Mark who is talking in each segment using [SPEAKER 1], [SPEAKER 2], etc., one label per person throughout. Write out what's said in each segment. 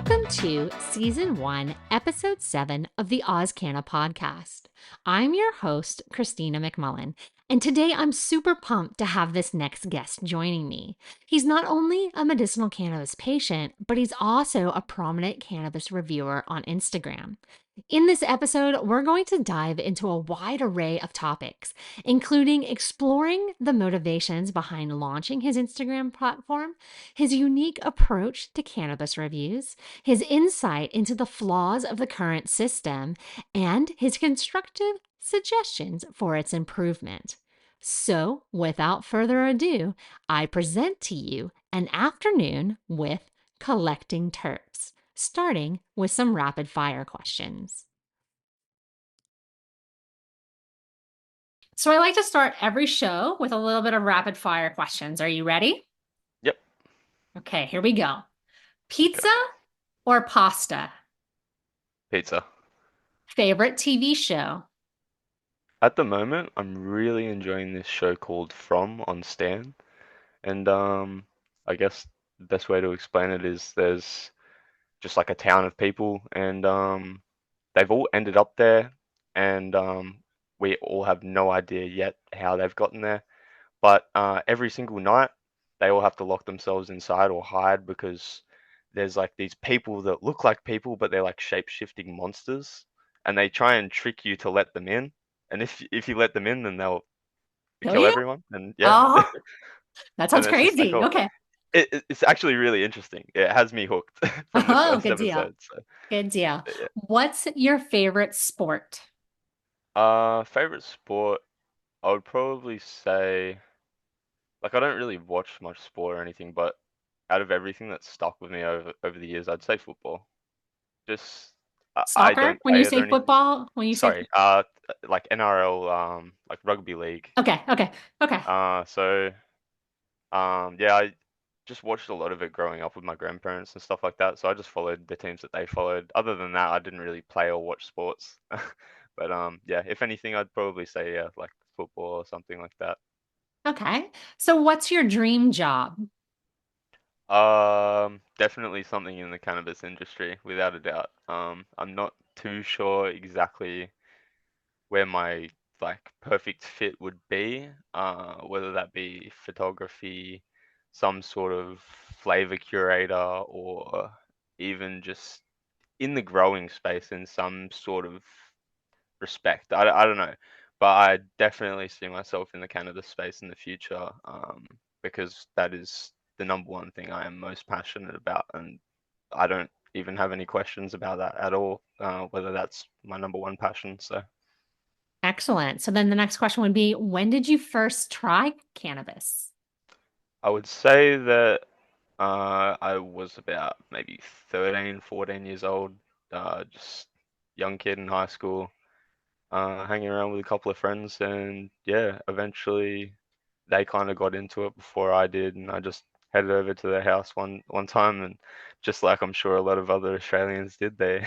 [SPEAKER 1] Welcome to Season 1, Episode 7 of the AusCannaPodcast. I'm your host, Christina McMullen, and today I'm super pumped to have this next guest joining me. He's not only a medicinal cannabis patient, but he's also a prominent cannabis reviewer on Instagram. In this episode, we're going to dive into a wide array of topics, including exploring the motivations behind launching his Instagram platform, his unique approach to cannabis reviews, his insight into the flaws of the current system, and his constructive suggestions for its improvement. So, without further ado, I present to you an afternoon with Collecting Terps, starting with some rapid fire questions. So I like to start every show with a little bit of rapid fire questions. Are you ready?
[SPEAKER 2] Yep.
[SPEAKER 1] Okay, here we go.
[SPEAKER 2] Okay.
[SPEAKER 1] Pizza or pasta?
[SPEAKER 2] Pizza.
[SPEAKER 1] Favorite TV show?
[SPEAKER 2] At the moment, I'm really enjoying this show called From on Stan, and I guess the best way to explain it is there's just like a town of people, and they've all ended up there, and we all have no idea yet how they've gotten there. But every single night, they all have to lock themselves inside or hide because there's like these people that look like people, but they're like shape-shifting monsters, and they try and trick you to let them in. And if you let them in, then they'll
[SPEAKER 1] Kill
[SPEAKER 2] kill
[SPEAKER 1] you?
[SPEAKER 2] everyone. And yeah,
[SPEAKER 1] Oh, that
[SPEAKER 2] and
[SPEAKER 1] sounds
[SPEAKER 2] it's just like,
[SPEAKER 1] crazy.
[SPEAKER 2] oh,
[SPEAKER 1] Okay.
[SPEAKER 2] it's actually really interesting. It has me hooked from the
[SPEAKER 1] Oh,
[SPEAKER 2] first
[SPEAKER 1] good deal.
[SPEAKER 2] episode. So
[SPEAKER 1] Good deal.
[SPEAKER 2] yeah.
[SPEAKER 1] What's your favorite sport?
[SPEAKER 2] Favorite sport, I would probably say, like, I don't really watch much sport or anything, but out of everything that's stuck with me over the years, I'd say football. Just I
[SPEAKER 1] Soccer?
[SPEAKER 2] don't
[SPEAKER 1] When you
[SPEAKER 2] play it or
[SPEAKER 1] say
[SPEAKER 2] anything.
[SPEAKER 1] football, when you say
[SPEAKER 2] Sorry, like NRL, like rugby league.
[SPEAKER 1] okay, okay, okay.
[SPEAKER 2] So yeah, I just watched a lot of it growing up with my grandparents and stuff like that. So I just followed the teams that they followed. Other than that, I didn't really play or watch sports. But yeah, if anything, I'd probably say yeah, like football or something like that.
[SPEAKER 1] Okay. So what's your dream job?
[SPEAKER 2] Definitely something in the cannabis industry, without a doubt. I'm not too sure exactly where my like perfect fit would be, whether that be photography, some sort of flavor curator, or even just in the growing space in some sort of respect. I don't know, but I definitely see myself in the cannabis space in the future, because that is the number one thing I am most passionate about, and I don't even have any questions about that at all, whether that's my number one passion. So.
[SPEAKER 1] Excellent. So then the next question would be, when did you first try cannabis?
[SPEAKER 2] I would say that I was about maybe 13, 14 years old, just young kid in high school, hanging around with a couple of friends, and yeah, eventually they kind of got into it before I did, and I just headed over to their house one time, and just like I'm sure a lot of other Australians did, they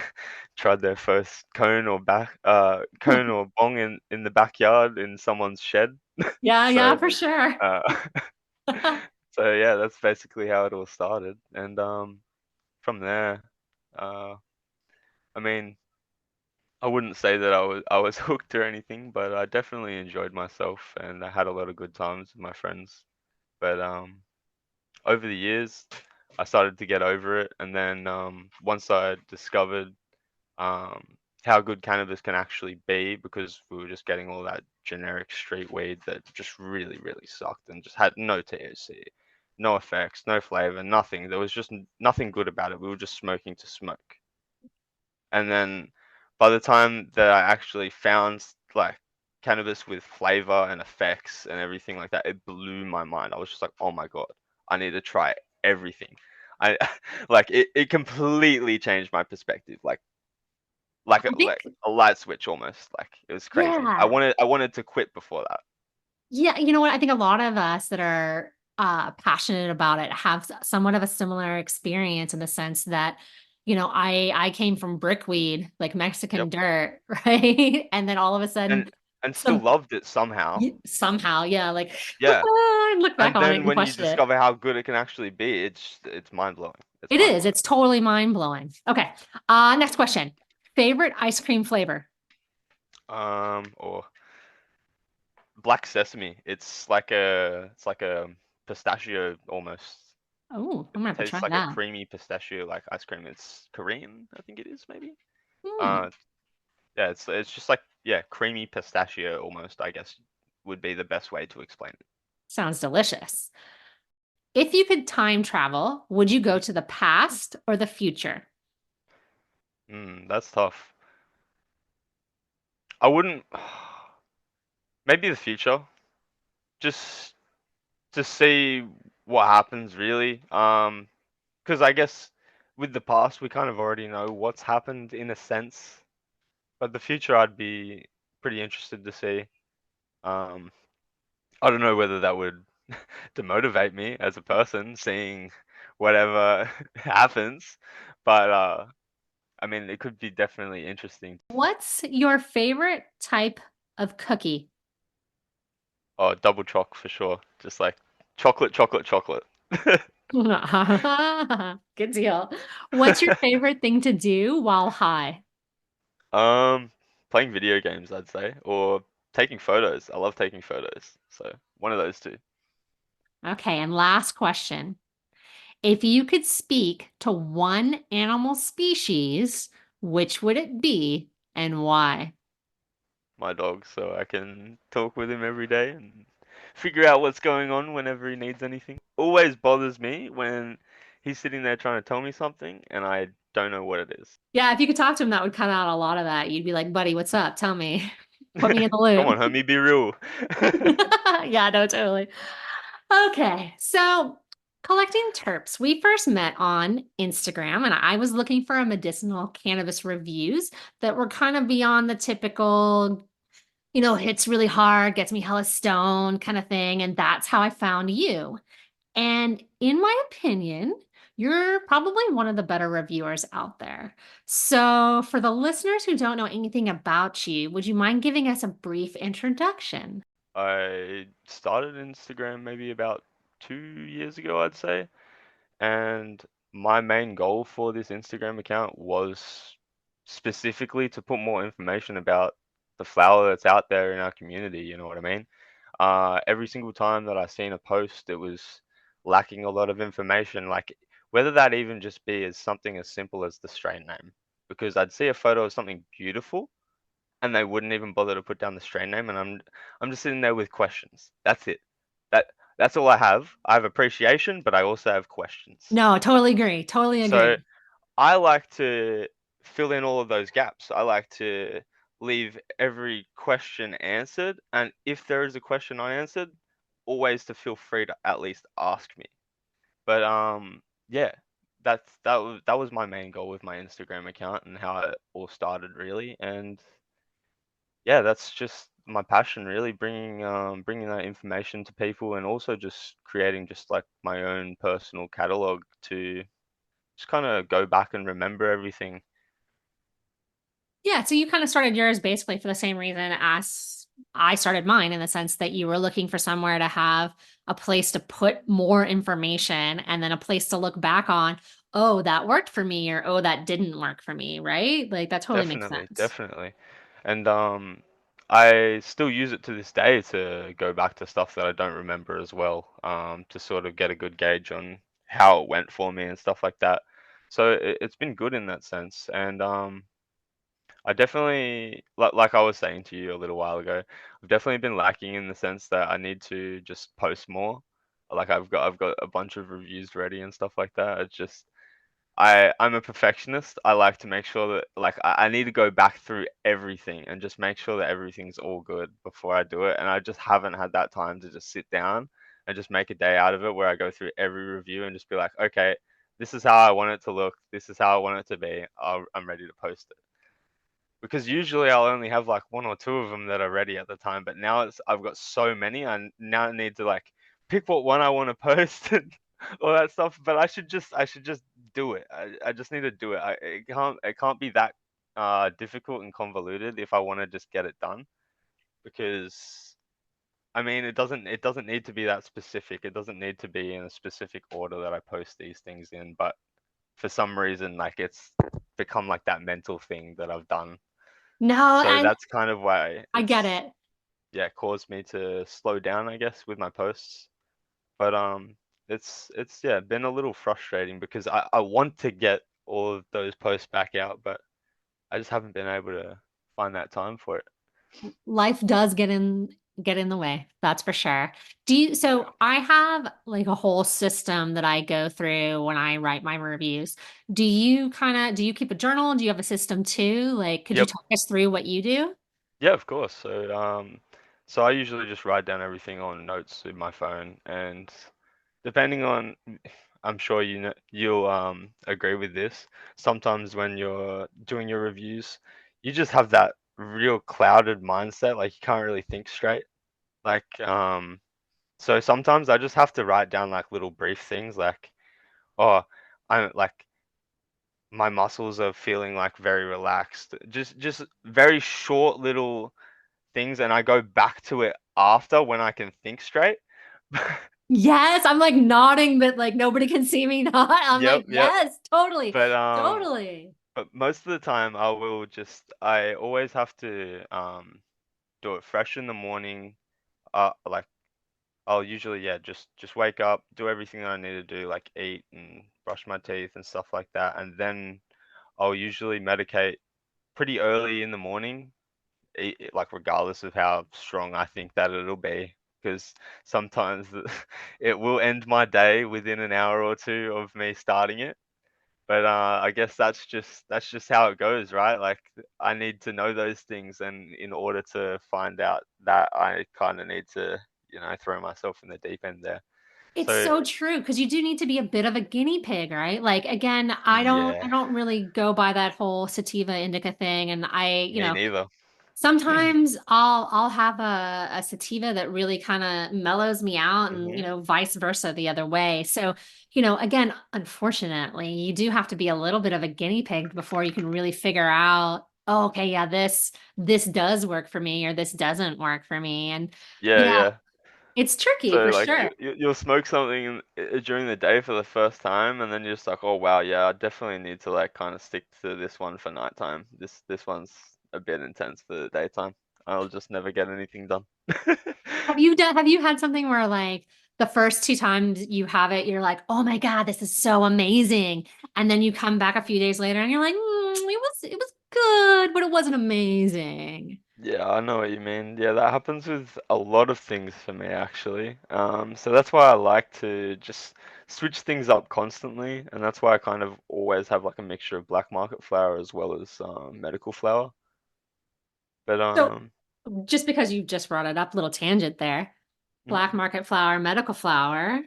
[SPEAKER 2] tried their first cone or bong in the backyard in someone's shed.
[SPEAKER 1] Yeah,
[SPEAKER 2] So
[SPEAKER 1] yeah, for sure.
[SPEAKER 2] uh, so yeah, that's basically how it all started, and from there, uh, I mean, I wouldn't say that I was hooked or anything, but I definitely enjoyed myself, and I had a lot of good times with my friends. But over the years, I started to get over it, and then once I discovered um, how good cannabis can actually be, because we were just getting all that generic street weed that just really, really sucked and just had no THC, no effects, no flavor, nothing. There was just nothing good about it. We were just smoking to smoke. And then by the time that I actually found like cannabis with flavor and effects and everything like that, it blew my mind. I was just like, oh my God, I need to try everything. I like it completely changed my perspective. Like
[SPEAKER 1] I think,
[SPEAKER 2] a light switch almost. Like it was crazy. I
[SPEAKER 1] yeah.
[SPEAKER 2] wanted I wanted to quit before that.
[SPEAKER 1] Yeah, you know what? I think a lot of us that are passionate about it have somewhat of a similar experience in the sense that, I came from brickweed, like Mexican
[SPEAKER 2] Yep.
[SPEAKER 1] dirt, right? And then all of a sudden,
[SPEAKER 2] And still
[SPEAKER 1] some
[SPEAKER 2] loved it somehow.
[SPEAKER 1] somehow, yeah, like
[SPEAKER 2] Yeah.
[SPEAKER 1] I look back
[SPEAKER 2] And
[SPEAKER 1] on it
[SPEAKER 2] then
[SPEAKER 1] and
[SPEAKER 2] when you
[SPEAKER 1] question it.
[SPEAKER 2] discover how good it can actually be, it's mind blowing. It's
[SPEAKER 1] It
[SPEAKER 2] mind
[SPEAKER 1] is.
[SPEAKER 2] blowing.
[SPEAKER 1] It's totally mind blowing. Okay. Next question. Favorite ice cream flavor?
[SPEAKER 2] Or black sesame. It's like a pistachio almost.
[SPEAKER 1] Oh, I'm gonna have to try
[SPEAKER 2] Tastes like a
[SPEAKER 1] that.
[SPEAKER 2] creamy pistachio like ice cream. It's Korean, I think it is maybe.
[SPEAKER 1] Hmm.
[SPEAKER 2] Uh, yeah, it's just like yeah, creamy pistachio almost. I guess would be the best way to explain it.
[SPEAKER 1] Sounds delicious. If you could time travel, would you go to the past or the future?
[SPEAKER 2] That's tough. I wouldn't. Maybe the future, just to see what happens really. Because I guess with the past we kind of already know what's happened in a sense, but the future I'd be pretty interested to see. Um, I don't know whether that would demotivate me as a person seeing whatever happens, but I mean it could be definitely interesting.
[SPEAKER 1] What's your favorite type of cookie?
[SPEAKER 2] Oh, double choc for sure. Just like chocolate, chocolate, chocolate.
[SPEAKER 1] Good deal. What's your favorite thing to do while high?
[SPEAKER 2] Um, Playing video games, I'd say, or taking photos. I love taking photos. So one of those two.
[SPEAKER 1] Okay, and last question. If you could speak to one animal species, which would it be and why?
[SPEAKER 2] My dog, so I can talk with him every day and figure out what's going on whenever he needs anything. Always bothers me when he's sitting there trying to tell me something and I don't know what it is.
[SPEAKER 1] Yeah, if you could talk to him, that would cut out a lot of that. You'd be like, buddy, what's up? Tell me. Put me in the
[SPEAKER 2] Come
[SPEAKER 1] loop.
[SPEAKER 2] on, homie, be real.
[SPEAKER 1] Yeah, no, totally. Okay, so collecting terps. We first met on Instagram, and I was looking for a medicinal cannabis reviews that were kind of beyond the typical, hits really hard, gets me hella stoned kind of thing. And that's how I found you. And in my opinion, you're probably one of the better reviewers out there. So, for the listeners who don't know anything about you, would you mind giving us a brief introduction?
[SPEAKER 2] I started Instagram maybe about 2 years ago, I'd say. And my main goal for this Instagram account was specifically to put more information about the flower that's out there in our community, you know what I mean? Every single time that I seen a post, it was lacking a lot of information, like whether that even just be as something as simple as the strain name. Because I'd see a photo of something beautiful and they wouldn't even bother to put down the strain name, and I'm just sitting there with questions. That's it. That that's all I have. I have appreciation, but I also have questions.
[SPEAKER 1] No, totally agree. Totally
[SPEAKER 2] So
[SPEAKER 1] agree.
[SPEAKER 2] I like to fill in all of those gaps. I like to leave every question answered, and if there is a question unanswered, always to feel free to at least ask me. But yeah, that was my main goal with my Instagram account and how it all started really. And yeah, that's just my passion really, bringing that information to people and also just creating just like my own personal catalog to just kind of go back and remember everything.
[SPEAKER 1] Yeah, so you kind of started yours basically for the same reason as I started mine in the sense that you were looking for somewhere to have a place to put more information and then a place to look back on, oh, that worked for me or oh, that didn't work for me, right? Like that totally makes
[SPEAKER 2] Definitely,
[SPEAKER 1] sense.
[SPEAKER 2] definitely. And I still use it to this day to go back to stuff that I don't remember as well, to sort of get a good gauge on how it went for me and stuff like that. So it's been good in that sense. And I definitely, like I was saying to you a little while ago, I've definitely been lacking in the sense that I need to just post more. Like I've got a bunch of reviews ready and stuff like that. It's just I'm a perfectionist. I like to make sure that like I need to go back through everything and just make sure that everything's all good before I do it. And I just haven't had that time to just sit down and just make a day out of it where I go through every review and just be like, okay, this is how I want it to look. This is how I want it to be. I'm ready to post it. Because usually I'll only have like one or two of them that are ready at the time, but now I've got so many. I now need to like pick what one I want to post and all that stuff. But I should just do it. I just need to do it. It can't be that difficult and convoluted if I want to just get it done. Because I mean it doesn't need to be that specific. It doesn't need to be in a specific order that I post these things in. But for some reason, like it's become like that mental thing that I've done.
[SPEAKER 1] No,
[SPEAKER 2] So
[SPEAKER 1] and
[SPEAKER 2] that's kind of why
[SPEAKER 1] I get
[SPEAKER 2] it's,
[SPEAKER 1] it.
[SPEAKER 2] yeah, caused me to slow down, I guess, with my posts. But it's yeah, been a little frustrating because I want to get all of those posts back out, but I just haven't been able to find that time for it.
[SPEAKER 1] Life does get in the way, that's for sure. So I have like a whole system that I go through when I write my reviews. Do you keep a journal? Do you have a system too? Like, could you
[SPEAKER 2] Yep.
[SPEAKER 1] talk us through what you do?
[SPEAKER 2] Yeah, of course. So I usually just write down everything on notes with my phone, and depending on, I'm sure you'll agree with this. Sometimes when you're doing your reviews, you just have that real clouded mindset, like you can't really think straight. Like so sometimes I just have to write down like little brief things like, oh, I'm like my muscles are feeling like very relaxed. Just very short little things, and I go back to it after when I can think straight.
[SPEAKER 1] Yes, I'm like nodding, but like nobody can see me nod. I'm
[SPEAKER 2] Yep,
[SPEAKER 1] like,
[SPEAKER 2] yep.
[SPEAKER 1] yes, totally,
[SPEAKER 2] But but most of the time I always have to do it fresh in the morning. Like I'll usually, yeah, just wake up, do everything that I need to do, like eat and brush my teeth and stuff like that, and then I'll usually medicate pretty early in the morning, like regardless of how strong I think that it'll be, because sometimes it will end my day within an hour or two of me starting it. But I guess that's just how it goes, right? Like I need to know those things, and in order to find out that, I kind of need to, throw myself in the deep end there.
[SPEAKER 1] It's
[SPEAKER 2] So
[SPEAKER 1] so true because you do need to be a bit of a guinea pig, right? Like again, I
[SPEAKER 2] yeah,
[SPEAKER 1] don't really go by that whole sativa indica thing. And
[SPEAKER 2] me neither.
[SPEAKER 1] sometimes I'll have a sativa that really kind of mellows me out and,
[SPEAKER 2] Hmm.
[SPEAKER 1] vice versa the other way. So, again, unfortunately, you do have to be a little bit of a guinea pig before you can really figure out, oh, okay, yeah, this does work for me or this doesn't work for me. And
[SPEAKER 2] Yeah,
[SPEAKER 1] yeah,
[SPEAKER 2] yeah.
[SPEAKER 1] it's tricky
[SPEAKER 2] So
[SPEAKER 1] for
[SPEAKER 2] like
[SPEAKER 1] sure.
[SPEAKER 2] you'll smoke something during the day for the first time, and then you're just like, oh wow, yeah, I definitely need to like kind of stick to this one for nighttime. This one's a bit intense for the daytime. I'll just never get anything done.
[SPEAKER 1] Have you had something where like the first two times you have it, you're like, oh my God, this is so amazing. And then you come back a few days later and you're like, it was good, but it wasn't amazing.
[SPEAKER 2] Yeah, I know what you mean. Yeah, that happens with a lot of things for me actually. So that's why I like to just switch things up constantly, and that's why I kind of always have like a mixture of black market flower as well as medical flower. But
[SPEAKER 1] So just because you just brought it up, little tangent there.
[SPEAKER 2] mhm.
[SPEAKER 1] Black market flour, medical flour.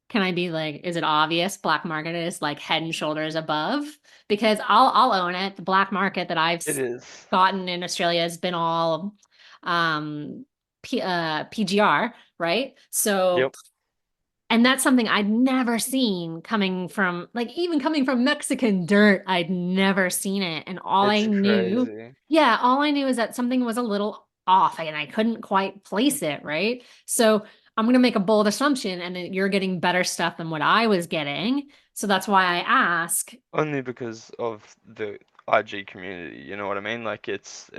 [SPEAKER 1] Can I be like, is it obvious black market is like head and shoulders above? Because I'll own it. The black market that
[SPEAKER 2] It is.
[SPEAKER 1] gotten in Australia has been all PGR, right? So
[SPEAKER 2] Yep.
[SPEAKER 1] and that's something I'd never seen coming from, like, even coming from Mexican dirt. I'd never seen it. And
[SPEAKER 2] It's crazy.
[SPEAKER 1] all I knew is that something was a little off and I couldn't quite place it, right? So I'm going to make a bold assumption and that you're getting better stuff than what I was getting. So that's why I ask.
[SPEAKER 2] Only because of the IG community, you know what I mean? Like it's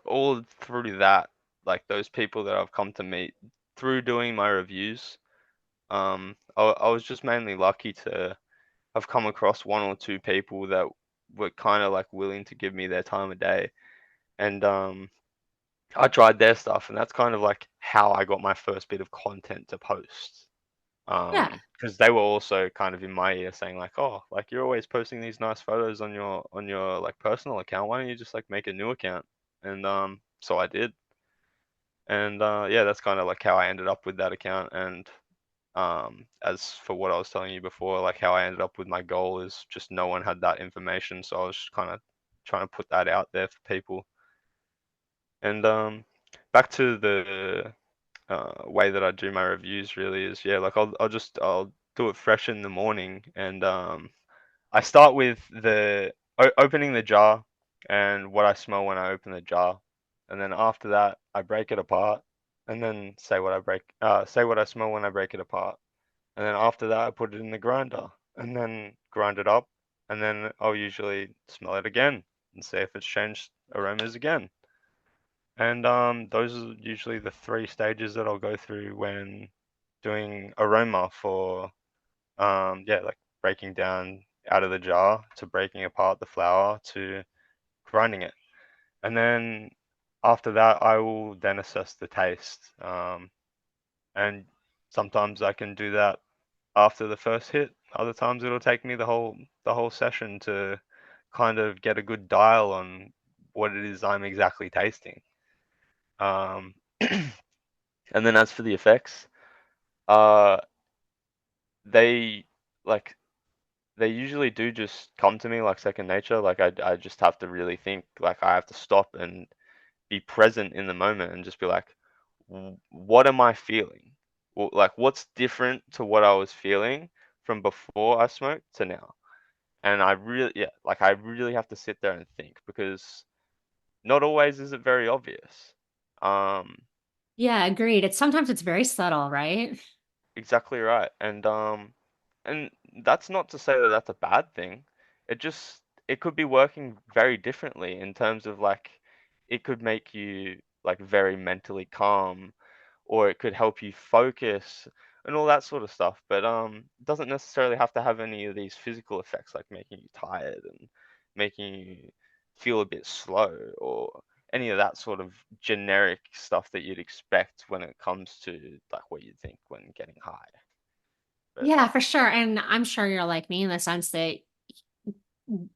[SPEAKER 2] all through that, like those people that I've come to meet through doing my reviews. I was just mainly lucky to have come across one or two people that were kind of like willing to give me their time of day, and I tried their stuff, and that's kind of like how I got my first bit of content to post.
[SPEAKER 1] Yeah.
[SPEAKER 2] Because they were also kind of in my ear saying like, oh, like you're always posting these nice photos on your like personal account. Why don't you just like make a new account? And so I did, and yeah, that's kind of like how I ended up with that account. And as for what I was telling you before, like how I ended up with my goal is just no one had that information, so I was kind of trying to put that out there for people. And back to the way that I do my reviews really is, yeah, like I'll do it fresh in the morning, and I start with opening the jar and what I smell when I open the jar, and then after that I break it apart, and then say what I smell when I break it apart, and then after that I put it in the grinder, and then grind it up, and then I'll usually smell it again and see if it's changed aromas again. And those are usually the three stages that I'll go through when doing aroma for yeah, like breaking down out of the jar to breaking apart the flour to grinding it. And then after that, I will then assess the taste. And sometimes I can do that after the first hit. Other times it'll take me the whole session to kind of get a good dial on what it is I'm exactly tasting. Um, and then as for the effects, uh, they like they usually do just come to me like second nature. Like I just have to really think. Like I have to stop and be present in the moment and just be like, what am I feeling? Like what's different to what I was feeling from before I smoked to now? And I really, yeah, like I really have to sit there and think because not always is it very obvious. Um,
[SPEAKER 1] Yeah, agreed. Sometimes it's very subtle, right?
[SPEAKER 2] exactly right. And that's not to say that that's a bad thing. It could be working very differently in terms of like it could make you like very mentally calm or it could help you focus and all that sort of stuff. But it doesn't necessarily have to have any of these physical effects like making you tired and making you feel a bit slow or any of that sort of generic stuff that you'd expect when it comes to like what you think when getting high. But
[SPEAKER 1] Yeah, for sure. And I'm sure you're like me in the sense that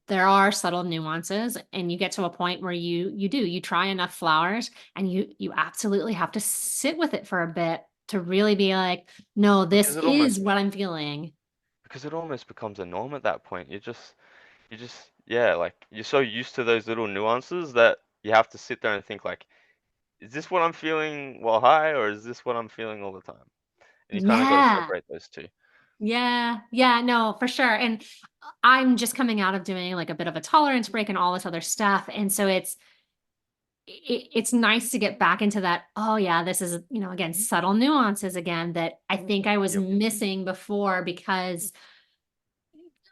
[SPEAKER 1] there are subtle nuances and you get to a point where you try enough flowers and you absolutely have to sit with it for a bit to really be like, no, this
[SPEAKER 2] because it
[SPEAKER 1] is
[SPEAKER 2] almost
[SPEAKER 1] what I'm feeling.
[SPEAKER 2] because it almost becomes a norm at that point. You just yeah, like you're so used to those little nuances that you have to sit there and think like, is this what I'm feeling while high or is this what I'm feeling all the time? And you kind of got to
[SPEAKER 1] Yeah.
[SPEAKER 2] separate those two.
[SPEAKER 1] Yeah. Yeah, no, for sure. And I'm just coming out of doing like a bit of a tolerance break and all this other stuff. And so it's nice to get back into that. Oh yeah, this is, again, subtle nuances again that I think I was
[SPEAKER 2] Yep.
[SPEAKER 1] missing before because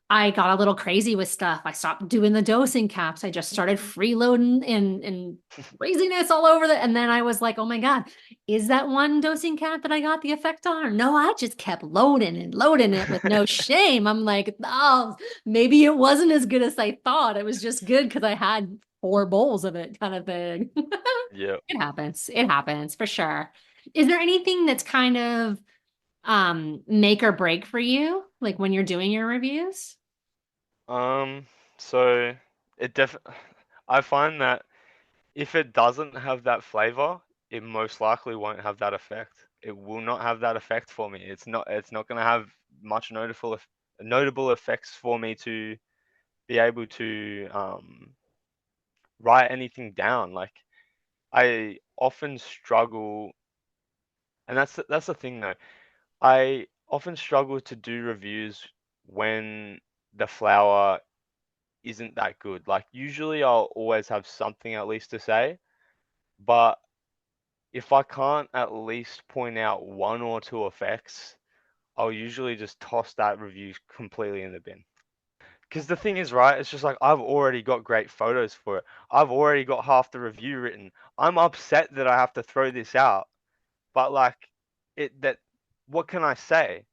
[SPEAKER 1] I got a little crazy with stuff. I stopped doing the dosing caps. I just started freeloading and craziness all over the. And then I was like, oh my God, is that one dosing cap that I got the effect on? Or no, I just kept loading and loading it with no shame. I'm like, oh, maybe it wasn't as good as I thought. It was just good because I had 4 bowls of it, kind of thing.
[SPEAKER 2] Yep.
[SPEAKER 1] It happens. It happens for sure. Is there anything that's kind of make or break for you, like when you're doing your reviews?
[SPEAKER 2] Um, so it def I find that if it doesn't have that flavor, it most likely won't have that effect. It will not have that effect for me. It's not going to have much notable effects for me to be able to write anything down. Like I often struggle, and that's the thing though. I often struggle to do reviews when the flower isn't that good. Like usually I'll always have something at least to say, but if I can't at least point out one or two effects, I'll usually just toss that review completely in the bin. Because the thing is, right, it's just like I've already got great photos for it. I've already got half the review written. I'm upset that I have to throw this out, but like it that what can I say?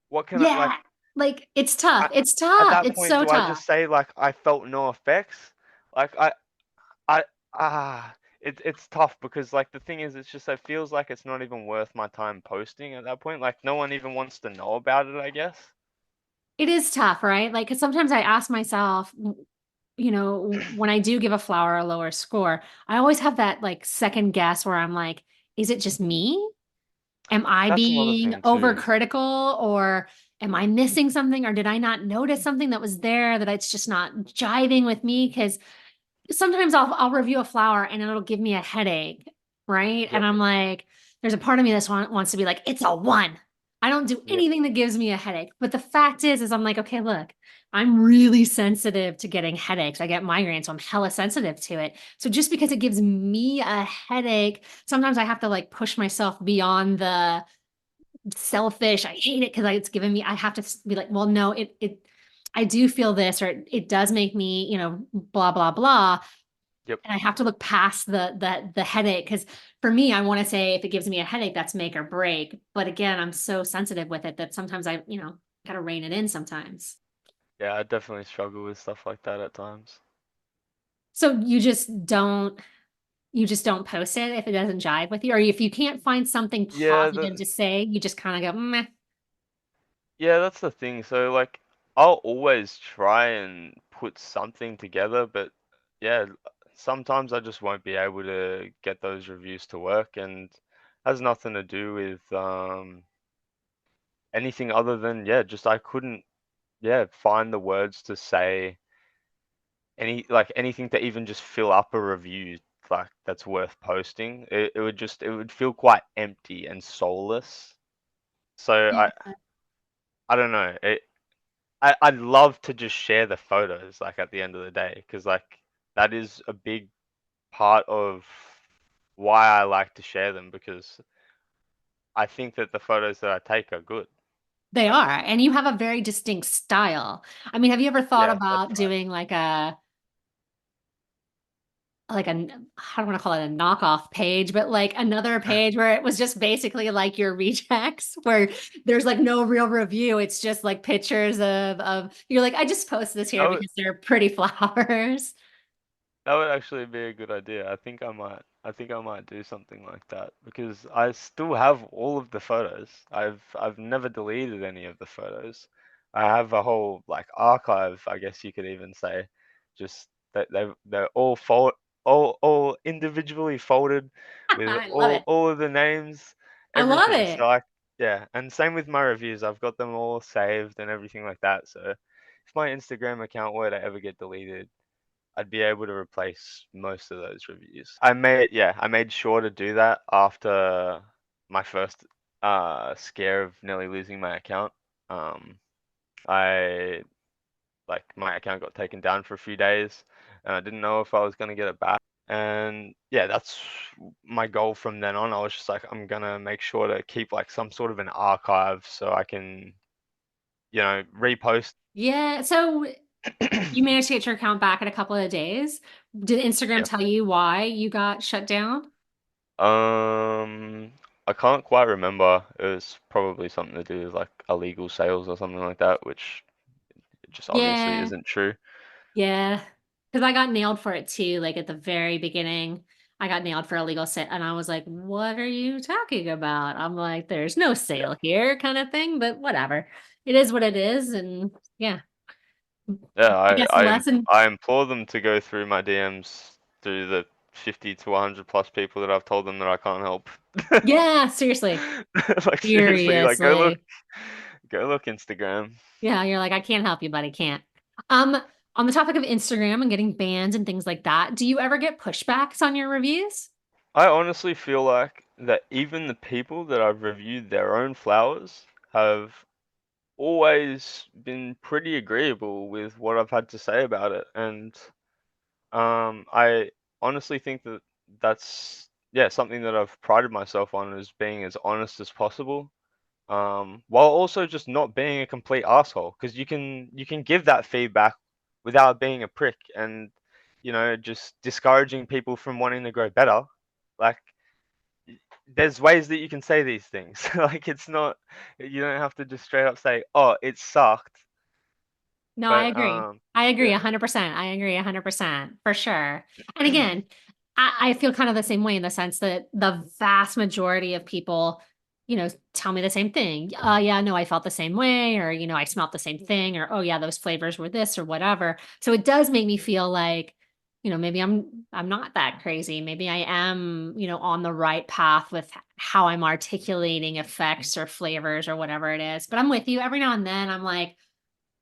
[SPEAKER 2] What can I like
[SPEAKER 1] Yeah, like it's tough.
[SPEAKER 2] I,
[SPEAKER 1] It's
[SPEAKER 2] at
[SPEAKER 1] tough.
[SPEAKER 2] that
[SPEAKER 1] It's
[SPEAKER 2] point
[SPEAKER 1] so
[SPEAKER 2] do I
[SPEAKER 1] tough.
[SPEAKER 2] just say like I felt no effects? Like I it's tough because like the thing is it's just it feels like it's not even worth my time posting at that point. Like no one even wants to know about it, I guess.
[SPEAKER 1] It is tough, right? Like, because sometimes I ask myself, when I do give a flower a lower score, I always have that like second guess where I'm like, is it just me? Am I
[SPEAKER 2] That's another
[SPEAKER 1] being
[SPEAKER 2] thing too.
[SPEAKER 1] overcritical or am I missing something or did I not notice something that was there that it's just not jiving with me? Because sometimes I'll review a flower and it'll give me a headache, right? And
[SPEAKER 2] Yep.
[SPEAKER 1] I'm like, there's a part of me that wants to be like, it's a 1. I don't do
[SPEAKER 2] Yep.
[SPEAKER 1] anything that gives me a headache. But the fact is I'm like, okay, look, I'm really sensitive to getting headaches. I get migraines, so I'm hella sensitive to it. So just because it gives me a headache, sometimes I have to like push myself beyond the selfish. I hate it because it's giving me, I have to be like, well, no, I do feel this, or it does make me, blah, blah, blah.
[SPEAKER 2] Yep.
[SPEAKER 1] And I have to look past the headache because for me, I want to say if it gives me a headache, that's make or break. But again, I'm so sensitive with it that sometimes I, gotta rein it in sometimes.
[SPEAKER 2] Yeah, I definitely struggle with stuff like that at times.
[SPEAKER 1] So you just don't post it if it doesn't jive with you, or if you can't find something
[SPEAKER 2] Yeah,
[SPEAKER 1] positive to say, you just kind of go, meh.
[SPEAKER 2] yeah, that's the thing. So like, I'll always try and put something together, but yeah, sometimes I just won't be able to get those reviews to work, and has nothing to do with anything other than yeah, just I couldn't find the words to say anything to even just fill up a review like that's worth posting. It would feel quite empty and soulless. So I don't know. I'd love to just share the photos like at the end of the day because like that is a big part of why I like to share them because I think that the photos that I take are good.
[SPEAKER 1] They
[SPEAKER 2] Like
[SPEAKER 1] are, and you have a very distinct style. I mean, have you ever thought
[SPEAKER 2] yeah, that's
[SPEAKER 1] about
[SPEAKER 2] right.
[SPEAKER 1] doing like a, I don't want to call it a knockoff page, but like another page where it was just basically like your rejects, where there's like no real review. It's just like pictures of you're like, I just post this
[SPEAKER 2] That
[SPEAKER 1] here
[SPEAKER 2] would
[SPEAKER 1] because they're pretty flowers.
[SPEAKER 2] that would actually be a good idea. I think I might do something like that because I still have all of the photos. I've never deleted any of the photos. I have a whole like archive, I guess you could even say, just that they're all individually folded with
[SPEAKER 1] I love it.
[SPEAKER 2] all of the names,
[SPEAKER 1] I love
[SPEAKER 2] everything. So
[SPEAKER 1] it.
[SPEAKER 2] I yeah, and same with my reviews. I've got them all saved and everything like that. So if my Instagram account were to ever get deleted, I'd be able to replace most of those reviews. I made sure to do that after my first scare of nearly losing my account. Um, I like my account got taken down for a few days, and I didn't know if I was gonna get it back. And yeah, that's my goal from then on. I was just like, I'm gonna make sure to keep like some sort of an archive so I can, repost.
[SPEAKER 1] Yeah. So you managed to get your account back in a couple of days. Did Instagram
[SPEAKER 2] Yep.
[SPEAKER 1] tell you why you got shut down?
[SPEAKER 2] I can't quite remember. It was probably something to do with like illegal sales or something like that, which just obviously
[SPEAKER 1] Yeah.
[SPEAKER 2] isn't true.
[SPEAKER 1] Yeah. Because I got nailed for it too. Like at the very beginning, I got nailed for illegal sale. And I was like, what are you talking about? I'm like, there's no
[SPEAKER 2] Yeah.
[SPEAKER 1] sale here, kind of thing, but whatever. It is what it is. And yeah,
[SPEAKER 2] Yeah,
[SPEAKER 1] I guess lesson.
[SPEAKER 2] I implore them to go through my DMs through the 50 to 100 plus people that I've told them that I can't help.
[SPEAKER 1] Yeah, seriously.
[SPEAKER 2] Like seriously, like
[SPEAKER 1] Seriously.
[SPEAKER 2] go look Instagram.
[SPEAKER 1] Yeah, you're like, I can't help you, but I can't. Um, on the topic of Instagram and getting banned and things like that, do you ever get pushbacks on your reviews?
[SPEAKER 2] I honestly feel like that even the people that I've reviewed their own flowers have always been pretty agreeable with what I've had to say about it, and I honestly think that that's yeah something that I've prided myself on is being as honest as possible, while also just not being a complete asshole because you can give that feedback without being a prick and just discouraging people from wanting to grow better. Like there's ways that you can say these things. Like it's not you don't have to just straight up say, "Oh, it sucked."
[SPEAKER 1] No, I
[SPEAKER 2] But
[SPEAKER 1] agree. I agree
[SPEAKER 2] yeah,
[SPEAKER 1] 100%. I agree 100% for sure. And again, I feel kind of the same way in the sense that the vast majority of people, tell me the same thing. Yeah, no, I felt the same way, or, I smelled the same thing, or, oh, yeah, those flavors were this or whatever. So it does make me feel like, maybe I'm not that crazy. Maybe I am, on the right path with how I'm articulating effects or flavors or whatever it is. But I'm with you every now and then. I'm like,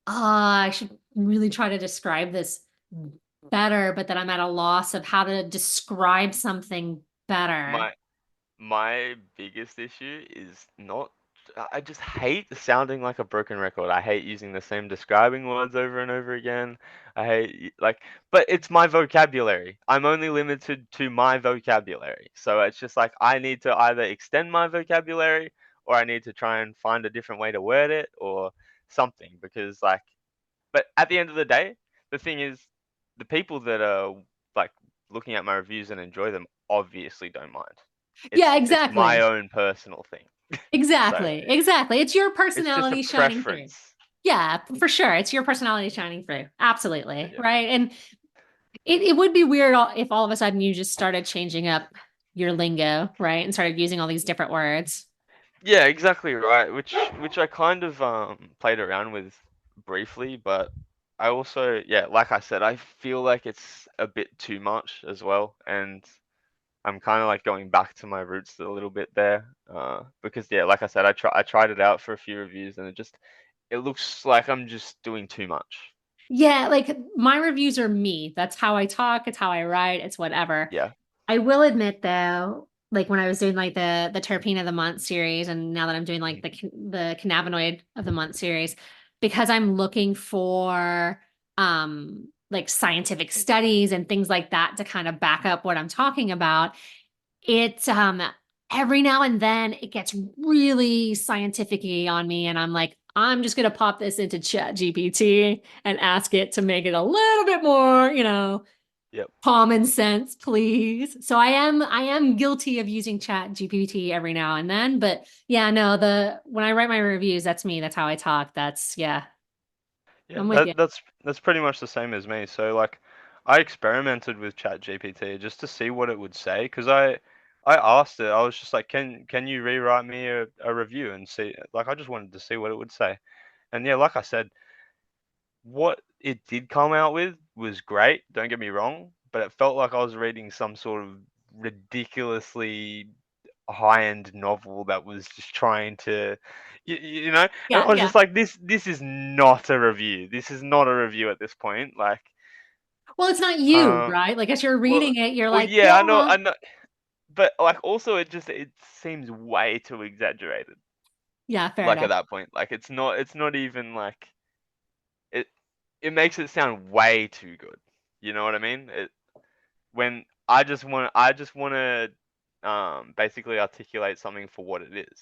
[SPEAKER 1] I should really try to describe this better, but then I'm at a loss of how to describe something better.
[SPEAKER 2] my my biggest issue is not. I just hate sounding like a broken record. I hate using the same describing words over and over again. I hate but it's my vocabulary. I'm only limited to my vocabulary. So it's just like I need to either extend my vocabulary or I need to try and find a different way to word it or something because like But at the end of the day, the thing is, the people that are like looking at my reviews and enjoy them obviously don't mind.
[SPEAKER 1] Yeah,
[SPEAKER 2] It's my
[SPEAKER 1] exactly.
[SPEAKER 2] own personal thing. So
[SPEAKER 1] Exactly. Exactly. It's your
[SPEAKER 2] it's just a
[SPEAKER 1] personality shining through.
[SPEAKER 2] preference.
[SPEAKER 1] Yeah, for sure. It's your personality shining through.
[SPEAKER 2] But
[SPEAKER 1] Absolutely.
[SPEAKER 2] yeah.
[SPEAKER 1] Right. And it would be weird if all of a sudden you just started changing up your lingo, right? And started using all these different words.
[SPEAKER 2] Yeah, exactly right. Which I kind of played around with briefly, but I also, yeah, like I said, I feel like it's a bit too much as well, and I'm kind of like going back to my roots a little bit there. Because yeah, like I said, I tried it out for a few reviews, and it looks like I'm just doing too much.
[SPEAKER 1] Yeah, like my reviews are me. That's how I talk, it's how I write, it's whatever.
[SPEAKER 2] Yeah.
[SPEAKER 1] I will admit though, like when I was doing like the terpene of the month series, and now that I'm doing like
[SPEAKER 2] Mhm.
[SPEAKER 1] the cannabinoid of the month series, because I'm looking for like scientific studies and things like that to kind of back up what I'm talking about, it every now and then it gets really scientific-y on me, and I'm like, I'm just gonna pop this into Chat GPT and ask it to make it a little bit more,
[SPEAKER 2] Yep.
[SPEAKER 1] common sense, please. So I am guilty of using Chat GPT every now and then, but yeah, no, the when I write my reviews, that's me. That's how I talk. That's yeah,
[SPEAKER 2] Yeah,
[SPEAKER 1] I'm with you.
[SPEAKER 2] that's pretty much the same as me. So like, I experimented with ChatGPT just to see what it would say, because I asked it. I was just like, can you rewrite me a review and see? Like, I just wanted to see what it would say. And yeah, like I said, what it did come out with was great. Don't get me wrong, but it felt like I was reading some sort of ridiculously high-end novel that was just trying to, you know, and I
[SPEAKER 1] Yeah,
[SPEAKER 2] was
[SPEAKER 1] yeah.
[SPEAKER 2] just like, this is not a review. This is not a review at this point. Like,
[SPEAKER 1] Well, it's not you,
[SPEAKER 2] uh,
[SPEAKER 1] right? Like as you're
[SPEAKER 2] well,
[SPEAKER 1] reading it, you're
[SPEAKER 2] well,
[SPEAKER 1] like,
[SPEAKER 2] yeah,
[SPEAKER 1] yeah,
[SPEAKER 2] I know, but like also it seems way too exaggerated.
[SPEAKER 1] yeah, fair
[SPEAKER 2] Like at
[SPEAKER 1] enough.
[SPEAKER 2] that point, like it's not even like it. It makes it sound way too good. You know what I mean? When I just want to basically articulate something for what it is,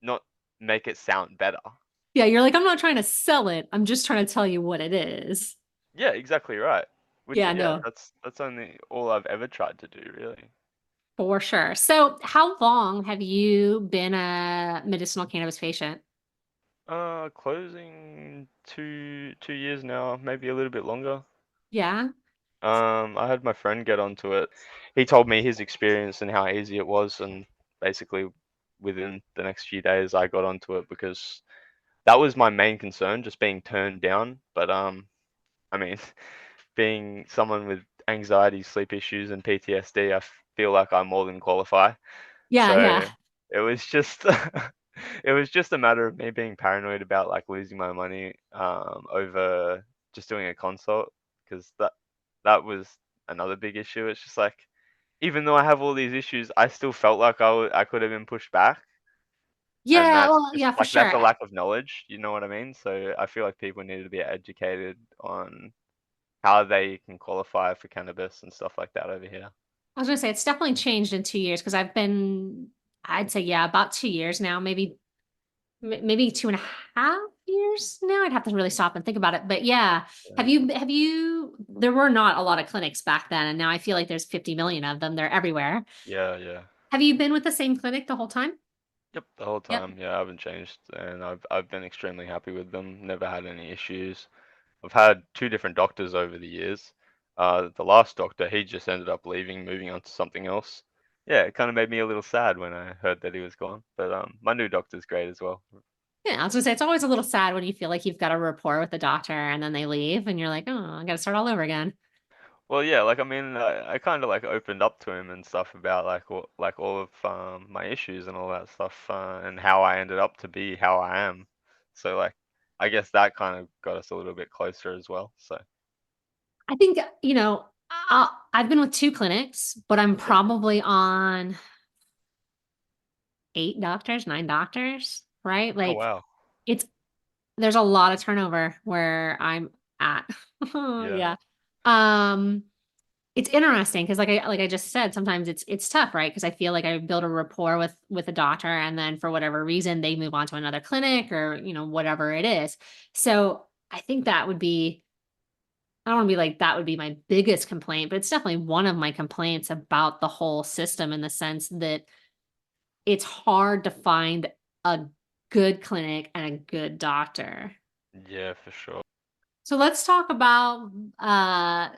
[SPEAKER 2] not make it sound better.
[SPEAKER 1] Yeah, you're like, I'm not trying to sell it. I'm just trying to tell you what it is.
[SPEAKER 2] Yeah, exactly right. Which
[SPEAKER 1] Yeah,
[SPEAKER 2] yeah,
[SPEAKER 1] no,
[SPEAKER 2] that's only all I've ever tried to do, really.
[SPEAKER 1] for sure. So, how long have you been a medicinal cannabis patient?
[SPEAKER 2] Closing 2 years now, maybe a little bit longer.
[SPEAKER 1] Yeah.
[SPEAKER 2] I had my friend get onto it. He told me his experience and how easy it was, and basically within the next few days I got onto it because that was my main concern, just being turned down. But I mean, being someone with anxiety, sleep issues, and PTSD, I feel like I more than qualify.
[SPEAKER 1] Yeah, yeah.
[SPEAKER 2] So it was just it was just a matter of me being paranoid about like losing my money over just doing a consult, because that was another big issue. It's just like, even though I have all these issues, I still felt like I could have been pushed back, and
[SPEAKER 1] Yeah, well, yeah, for
[SPEAKER 2] that's
[SPEAKER 1] sure.
[SPEAKER 2] a lack of knowledge. You know what I mean? So I feel like people need to be educated on how they can qualify for cannabis and stuff like that over here.
[SPEAKER 1] I was gonna say it's definitely changed in 2 years because I'd say, yeah, about 2 years now, maybe 2.5 years now. I'd have to really stop and think about it. But yeah,
[SPEAKER 2] Yeah,
[SPEAKER 1] there were not a lot of clinics back then, and now I feel like there's 50 million of them. They're everywhere.
[SPEAKER 2] yeah, yeah.
[SPEAKER 1] Have you been with the same clinic the whole time?
[SPEAKER 2] Yep, the whole
[SPEAKER 1] Yep.
[SPEAKER 2] time. Yeah, I haven't changed, and I've been extremely happy with them. Never had any issues. I've had two different doctors over the years. The last doctor, he just ended up leaving, moving on to something else. Yeah, it kind of made me a little sad when I heard that he was gone. But my new doctor's great as well.
[SPEAKER 1] Yeah, I was gonna say it's always a little sad when you feel like you've got a rapport with the doctor and then they leave and you're like, oh, I gotta start all over again.
[SPEAKER 2] Well, yeah, like I mean, I kind of like opened up to him and stuff about like all of my issues and all that stuff, and how I ended up to be how I am. So like, I guess that kind of got us a little bit closer as well. So
[SPEAKER 1] I think, I've been with two clinics, but I'm
[SPEAKER 2] yep.
[SPEAKER 1] probably on 8 doctors, 9 doctors, right?
[SPEAKER 2] Oh
[SPEAKER 1] Like
[SPEAKER 2] wow.
[SPEAKER 1] it's there's a lot of turnover where I'm at.
[SPEAKER 2] Yeah.
[SPEAKER 1] Yeah. Um, it's interesting because like I just said, sometimes it's tough, right? Because I feel like I build a rapport with a doctor and then for whatever reason they move on to another clinic or whatever it is. So I think that would be, I don't want to be like, that would be my biggest complaint, but it's definitely one of my complaints about the whole system in the sense that it's hard to find a good clinic and a good doctor.
[SPEAKER 2] Yeah, for sure.
[SPEAKER 1] So let's talk about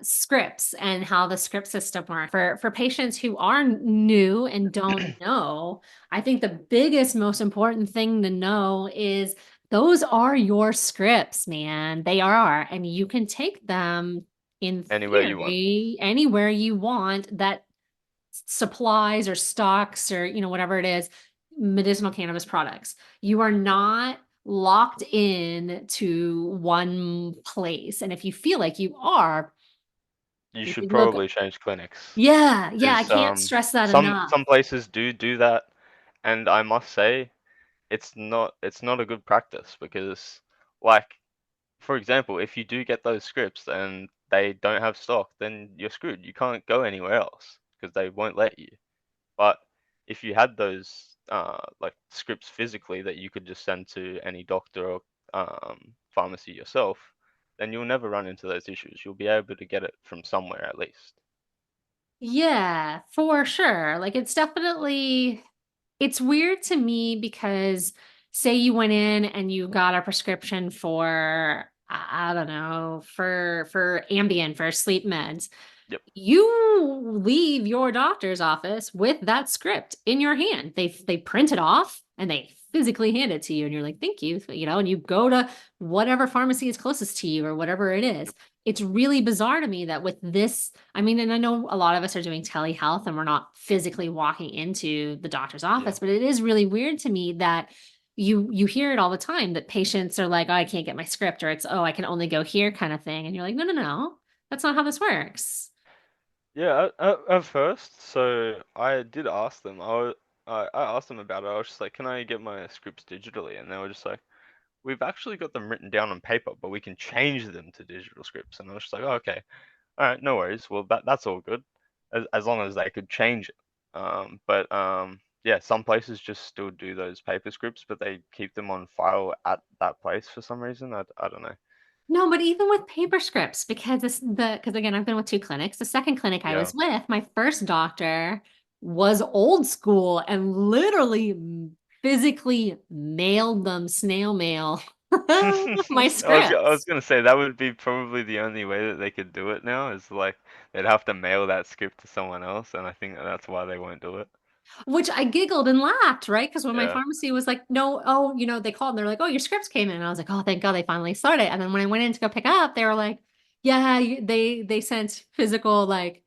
[SPEAKER 1] scripts and how the script system works for patients who are new and don't know. I think the biggest, most important thing to know is those are your scripts, man. They are, and you can take them in
[SPEAKER 2] Anywhere you want.
[SPEAKER 1] theory anywhere you want that supplies or stocks or whatever it is, medicinal cannabis products. You are not locked in to one place. And if you feel like you are,
[SPEAKER 2] You
[SPEAKER 1] you
[SPEAKER 2] should
[SPEAKER 1] need to look.
[SPEAKER 2] probably change clinics.
[SPEAKER 1] Yeah, yeah, I
[SPEAKER 2] Because
[SPEAKER 1] can't stress that
[SPEAKER 2] some
[SPEAKER 1] enough.
[SPEAKER 2] places do that, and I must say it's not a good practice because, like, for example, if you do get those scripts and they don't have stock, then you're screwed. You can't go anywhere else because they won't let you. But if you had those like scripts physically that you could just send to any doctor or pharmacy yourself, then you'll never run into those issues. You'll be able to get it from somewhere at least.
[SPEAKER 1] Yeah, for sure. Like it's weird to me because say you went in and you got a prescription for I don't know, for Ambien for sleep meds.
[SPEAKER 2] Yep.
[SPEAKER 1] You leave your doctor's office with that script in your hand. They print it off and they physically hand it to you and you're like, "Thank you." And you go to whatever pharmacy is closest to you or whatever it is.
[SPEAKER 2] Yep.
[SPEAKER 1] It's really bizarre to me that with this, I mean, and I know a lot of us are doing telehealth and we're not physically walking into the doctor's
[SPEAKER 2] Yeah.
[SPEAKER 1] office, but it is really weird to me that you hear it all the time that patients are like, "Oh, I can't get my script," or it's, "Oh, I can only go here," kind of thing. And you're like, "No, no, no. That's not how this works."
[SPEAKER 2] Yeah, at first, so I did ask them. I asked them about it. I was just like, "Can I get my scripts digitally?" And they were just like, "We've actually got them written down on paper, but we can change them to digital scripts." And I was just like, "Oh, okay, all right, no worries. Well, that's all good, as long as they could change it." But yeah, some places just still do those paper scripts, but they keep them on file at that place for some reason. I don't know.
[SPEAKER 1] No, but even with paper scripts, because again, I've been with two clinics. The second clinic I
[SPEAKER 2] Yeah.
[SPEAKER 1] was with, my first doctor was old school and literally physically mailed them snail mail my
[SPEAKER 2] I was
[SPEAKER 1] scripts.
[SPEAKER 2] gonna say that would be probably the only way that they could do it now is like they'd have to mail that script to someone else, and I think that's why they won't do it.
[SPEAKER 1] Which I giggled and laughed, right? Because when my
[SPEAKER 2] Yeah.
[SPEAKER 1] pharmacy was like, "No, oh, they called and they're like, "Oh, your scripts came in." And I was like, "Oh, thank God they finally started." And then when I went in to go pick up, they were like, "Yeah, they sent physical like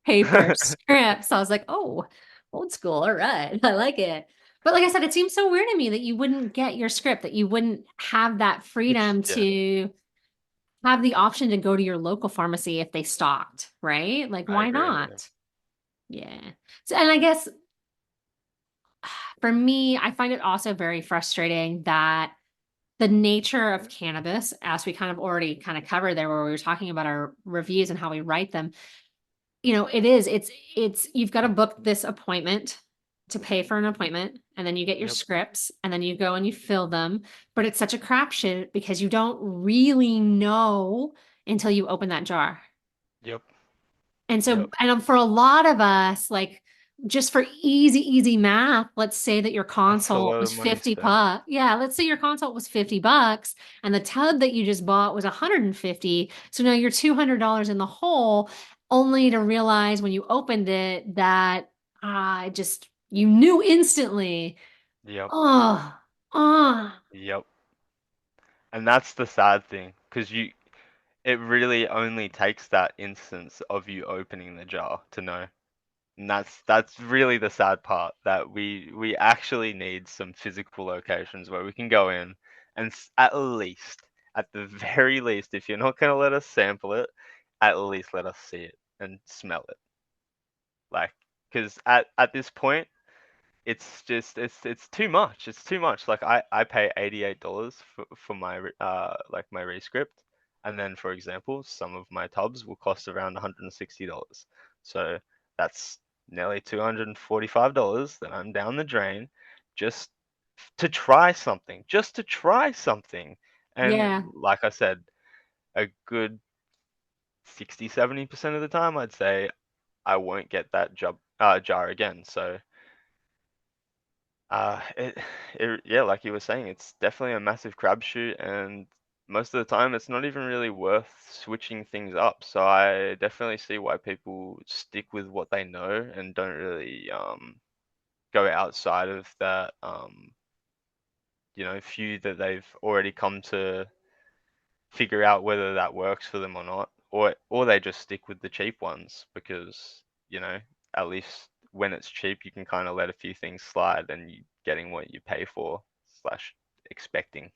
[SPEAKER 1] paper scripts." I was like, "Oh, old school. All right. I like it." But like I said, it seems so weird to me that you wouldn't get your script, that you wouldn't have that
[SPEAKER 2] It's
[SPEAKER 1] freedom
[SPEAKER 2] yeah,
[SPEAKER 1] to have the option to go to your local pharmacy if they stocked, right? Like,
[SPEAKER 2] I
[SPEAKER 1] why
[SPEAKER 2] agree. Yeah.
[SPEAKER 1] not? Yeah. So, and I guess for me, I find it also very frustrating that the nature of cannabis, as we kind of already kind of covered there, where we were talking about our reviews and how we write them, it's you've got to book this appointment to pay for an appointment, and then you get your
[SPEAKER 2] Yep.
[SPEAKER 1] scripts, and then you go and you fill them. But it's such a crapshoot because you don't really know until you open that jar.
[SPEAKER 2] Yep.
[SPEAKER 1] And so,
[SPEAKER 2] Yep.
[SPEAKER 1] and for a lot of us, like just for easy math, let's say that your
[SPEAKER 2] That's a
[SPEAKER 1] consult
[SPEAKER 2] lot of
[SPEAKER 1] was
[SPEAKER 2] money
[SPEAKER 1] 50
[SPEAKER 2] spent.
[SPEAKER 1] bucks. Yeah, let's say your consult was $50 and the tub that you just bought was 150. So now you're $200 in the hole, only to realize when you opened it that you knew instantly,
[SPEAKER 2] Yep.
[SPEAKER 1] oh, oh.
[SPEAKER 2] Yep. And that's the sad thing, because it really only takes that instance of you opening the jar to know. And that's really the sad part, that we actually need some physical locations where we can go in and at least, at the very least, if you're not going to let us sample it, at least let us see it and smell it. Like, because at this point, it's just it's too much. It's too much. Like I pay $88 for my like my rescript, and then for example, some of my tubs will cost around $160. So that's nearly $245 that I'm down the drain just to try something. Just to try something. And
[SPEAKER 1] Yeah.
[SPEAKER 2] like I said, a good 60-70% of the time, I'd say I won't get that jar again. So, it, yeah, like you were saying, it's definitely a massive crapshoot, and most of the time, it's not even really worth switching things up. So I definitely see why people stick with what they know and don't really go outside of that few that they've already come to figure out whether that works for them or not, or they just stick with the cheap ones because at least when it's cheap, you can kind of let a few things slide, and you're getting what you pay for slash expecting.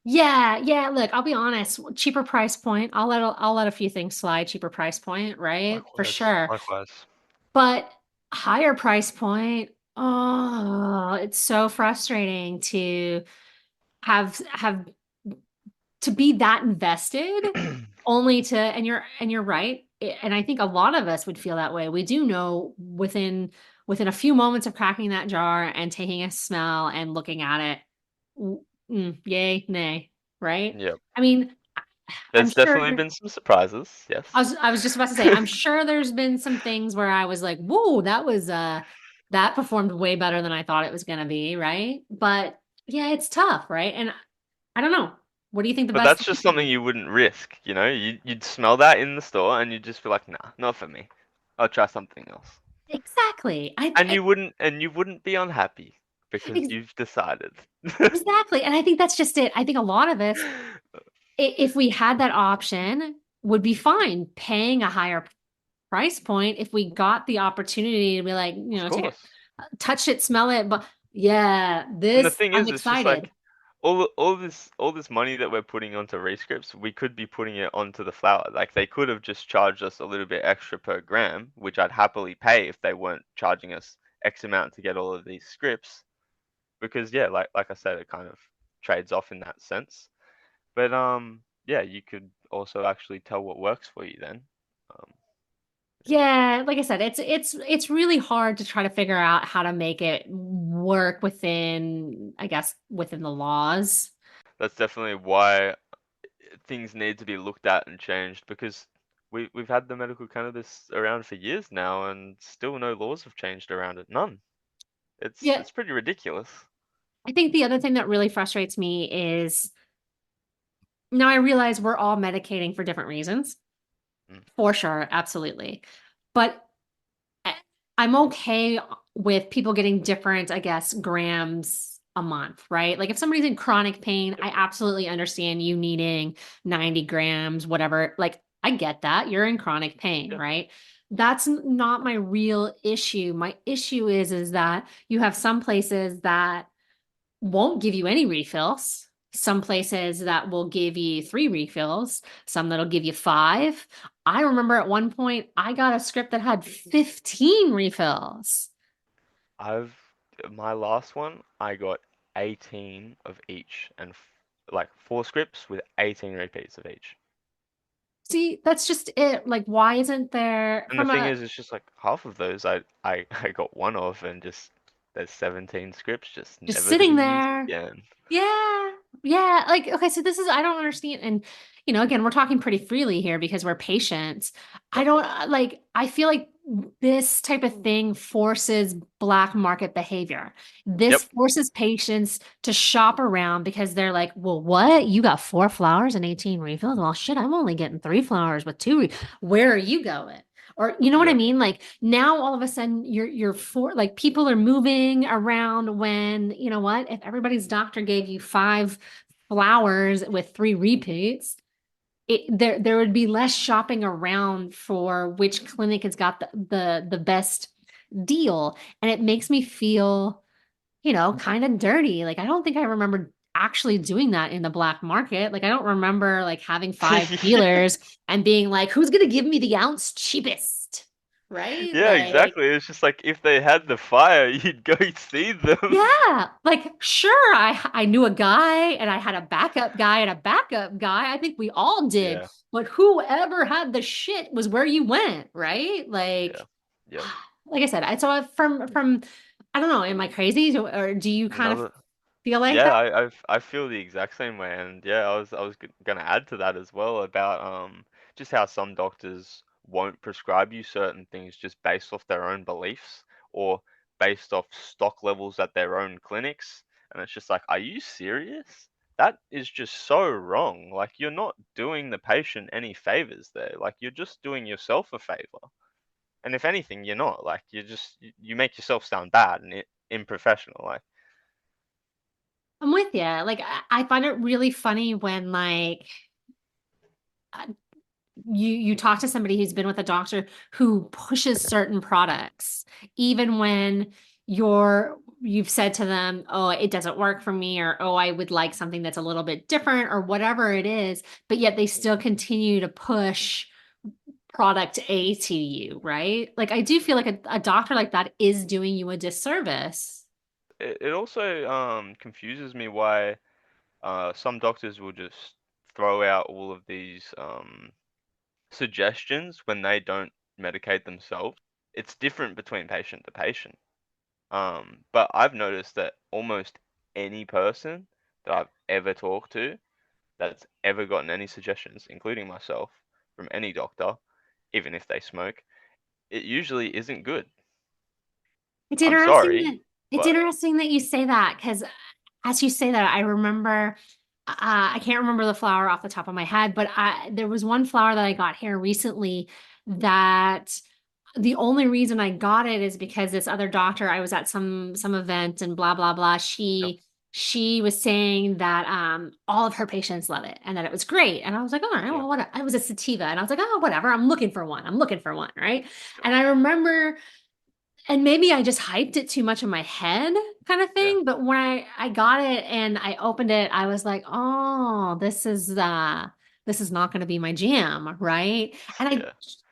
[SPEAKER 1] Yeah, yeah. Look, I'll be honest. Cheaper price point. I'll let a few things slide. Cheaper price point, right? For
[SPEAKER 2] Likewise,
[SPEAKER 1] sure.
[SPEAKER 2] likewise.
[SPEAKER 1] But higher price point. Oh, it's so frustrating to have to be that invested only to and you're right. And I think a lot of us would feel that way. We do know within a few moments of cracking that jar and taking a smell and looking at it, yay, nay, right?
[SPEAKER 2] Yep.
[SPEAKER 1] I mean, I'm
[SPEAKER 2] There's
[SPEAKER 1] sure
[SPEAKER 2] definitely been some surprises, yes.
[SPEAKER 1] I was just about to say, I'm sure there's been some things where I was like, whoa, that performed way better than I thought it was gonna be, right? But yeah, it's tough, right? And I don't know. What do you think the
[SPEAKER 2] But
[SPEAKER 1] best
[SPEAKER 2] that's
[SPEAKER 1] thing
[SPEAKER 2] just
[SPEAKER 1] to
[SPEAKER 2] something
[SPEAKER 1] do?
[SPEAKER 2] you wouldn't risk, you'd smell that in the store and you'd just be like, nah, not for me. I'll try something else.
[SPEAKER 1] Exactly.
[SPEAKER 2] And you wouldn't be unhappy because
[SPEAKER 1] Ex-
[SPEAKER 2] you've decided.
[SPEAKER 1] exactly. And I think that's just it. I think a lot of us, if we had that option, would be fine paying a higher price point if we got the opportunity to be like,
[SPEAKER 2] Of
[SPEAKER 1] take it,
[SPEAKER 2] course.
[SPEAKER 1] touch it, smell it. But yeah,
[SPEAKER 2] And the
[SPEAKER 1] this,
[SPEAKER 2] thing
[SPEAKER 1] I'm
[SPEAKER 2] is, it's just
[SPEAKER 1] excited.
[SPEAKER 2] like all this money that we're putting onto rescripts, we could be putting it onto the flower. Like they could have just charged us a little bit extra per gram, which I'd happily pay if they weren't charging us X amount to get all of these scripts. Because yeah, like I said, it kind of trades off in that sense. But yeah, you could also actually tell what works for you then. Um, yeah,
[SPEAKER 1] Yeah, like I said, it's really hard to try to figure out how to make it work within, I guess, within the laws.
[SPEAKER 2] that's definitely why things need to be looked at and changed because we've had the medical cannabis around for years now and still no laws have changed around it. None. It's
[SPEAKER 1] Yeah,
[SPEAKER 2] it's pretty ridiculous.
[SPEAKER 1] I think the other thing that really frustrates me is now I realize we're all medicating for different reasons.
[SPEAKER 2] Mm.
[SPEAKER 1] For sure, absolutely. But I'm okay with people getting different, I guess, grams a month, right? Like if somebody's in chronic pain,
[SPEAKER 2] Yep.
[SPEAKER 1] I absolutely understand you needing 90 grams, whatever. Like I get that. You're in chronic pain,
[SPEAKER 2] Yep.
[SPEAKER 1] right? That's not my real issue. My issue is that you have some places that won't give you any refills. Some places that will give you 3 refills, some that'll give you 5. I remember at one point I got a script that had 15 refills.
[SPEAKER 2] I've my last one I got 18 of each and like 4 scripts with 18 repeats of each.
[SPEAKER 1] See, that's just it. Like, why isn't there
[SPEAKER 2] And the
[SPEAKER 1] from
[SPEAKER 2] thing
[SPEAKER 1] a
[SPEAKER 2] is, it's just like half of those I got one of, and just there's 17 scripts just
[SPEAKER 1] just
[SPEAKER 2] never to be
[SPEAKER 1] sitting
[SPEAKER 2] used
[SPEAKER 1] there?
[SPEAKER 2] again.
[SPEAKER 1] Yeah. Yeah. Like, okay, so this is, I don't understand. And, again, we're talking pretty freely here because we're patients. I
[SPEAKER 2] Yep.
[SPEAKER 1] don't like, I feel like this type of thing forces black market behavior. This
[SPEAKER 2] Yep.
[SPEAKER 1] forces patients to shop around because they're like, well, what? You got 4 flowers and 18 refills? Well, shit, I'm only getting 3 flowers with Where are you going? Or you know what I
[SPEAKER 2] Yep.
[SPEAKER 1] mean? Like now all of a sudden you're for like people are moving around when, you know what? If everybody's doctor gave you 5 flowers with 3 repeats, there would be less shopping around for which clinic has got the best deal. And it makes me feel, kind of dirty. Like I don't think I remember actually doing that in the black market. Like I don't remember like having 5 dealers and being like, who's gonna give me the ounce cheapest? Right?
[SPEAKER 2] Yeah,
[SPEAKER 1] Like,
[SPEAKER 2] exactly. It's just like if they had the fire, you'd go see them.
[SPEAKER 1] yeah, like sure, I knew a guy and I had a backup guy and a backup guy. I think we all did.
[SPEAKER 2] Yeah.
[SPEAKER 1] But whoever had the shit was where you went, right?
[SPEAKER 2] Yeah. Yep.
[SPEAKER 1] Like I said, I saw it from I don't know, am I crazy or do you kind of
[SPEAKER 2] Another.
[SPEAKER 1] feel like
[SPEAKER 2] Yeah,
[SPEAKER 1] that?
[SPEAKER 2] I feel the exact same way, and yeah, I was gonna add to that as well about just how some doctors won't prescribe you certain things just based off their own beliefs or based off stock levels at their own clinics, and it's just like, are you serious? That is just so wrong. Like, you're not doing the patient any favors there. Like, you're just doing yourself a favor. And if anything, you're not. Like, you make yourself sound bad and unprofessional. Like,
[SPEAKER 1] I'm with you. Like, I find it really funny when like uh, you talk to somebody who's been with a doctor who pushes certain products, even when you've said to them, "Oh, it doesn't work for me," or "Oh, I would like something that's a little bit different," or whatever it is, but yet they still continue to push product A to you, right? Like, I do feel like a doctor like that is doing you a disservice.
[SPEAKER 2] it also confuses me why some doctors will just throw out all of these suggestions when they don't medicate themselves. It's different between patient to patient. But I've noticed that almost any person that I've ever talked to that's ever gotten any suggestions, including myself, from any doctor, even if they smoke, it usually isn't good.
[SPEAKER 1] It's
[SPEAKER 2] I'm
[SPEAKER 1] interesting
[SPEAKER 2] sorry,
[SPEAKER 1] that it's
[SPEAKER 2] but
[SPEAKER 1] interesting that you say that because as you say that, I remember I can't remember the flower off the top of my head, but there was one flower that I got here recently that the only reason I got it is because this other doctor, I was at some event and blah blah blah.
[SPEAKER 2] yeah,
[SPEAKER 1] She was saying that all of her patients love it and that it was great. And I was like, all right,
[SPEAKER 2] yeah,
[SPEAKER 1] well, what? I was a sativa, and I was like, oh, whatever. I'm looking for one. I'm looking for one, right?
[SPEAKER 2] sure,
[SPEAKER 1] And I remember and maybe I just hyped it too much in my head kind of
[SPEAKER 2] yeah,
[SPEAKER 1] thing. But when I got it and I opened it, I was like, oh, this is not gonna be my jam, right? And I
[SPEAKER 2] yeah,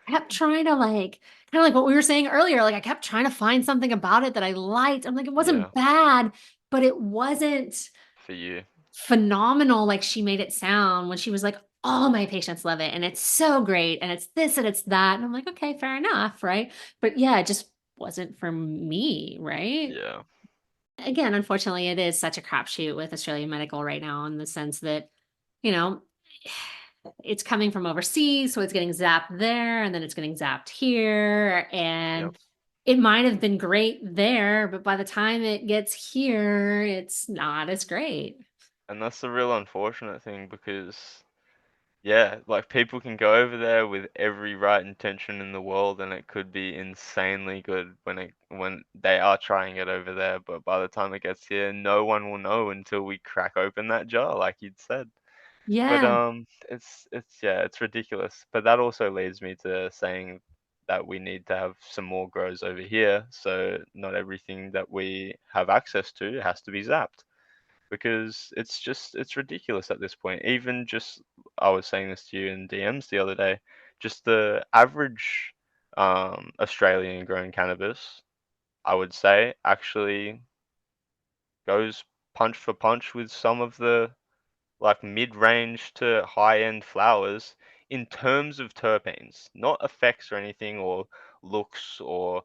[SPEAKER 1] kept trying to like kind of like what we were saying earlier, like I kept trying to find something about it that I liked. I'm like, it
[SPEAKER 2] yeah,
[SPEAKER 1] wasn't bad, but it wasn't
[SPEAKER 2] for you,
[SPEAKER 1] phenomenal like she made it sound when she was like, all my patients love it and it's so great and it's this and it's that. And I'm like, okay, fair enough, right? But yeah, it just wasn't for me, right?
[SPEAKER 2] yeah,
[SPEAKER 1] Again, unfortunately, it is such a crapshoot with Australian medical right now in the sense that, you know, it's coming from overseas, so it's getting zapped there and then it's getting zapped here.
[SPEAKER 2] yeah.
[SPEAKER 1] And it might have been great there, but by the time it gets here, it's not as great.
[SPEAKER 2] And that's the real unfortunate thing because, yeah, like people can go over there with every right intention in the world and it could be insanely good when they are trying it over there, but by the time it gets here, no one will know until we crack open that jar, like you'd said. But
[SPEAKER 1] Yeah.
[SPEAKER 2] it's yeah, it's ridiculous. But that also leads me to saying that we need to have some more grows over here, so not everything that we have access to has to be zapped because it's ridiculous at this point. Even just I was saying this to you in DMs the other day, just the average Australian grown cannabis, I would say, actually goes punch for punch with some of the like mid-range to high-end flowers in terms of terpenes, not effects or anything or looks or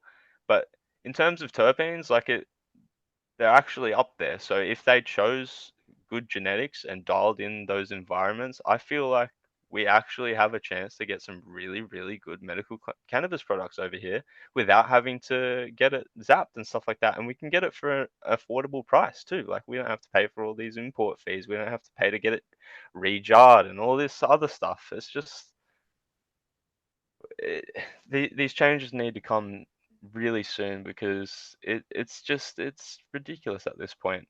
[SPEAKER 2] but in terms of terpenes, like they're actually up there. So if they chose good genetics and dialed in those environments, I feel like we actually have a chance to get some really, really good medical cannabis products over here without having to get it zapped and stuff like that. And we can get it for an affordable price too. Like we don't have to pay for all these import fees. We don't have to pay to get it rejarred and all this other stuff. It's just it, these changes need to come really soon because it's ridiculous at this point.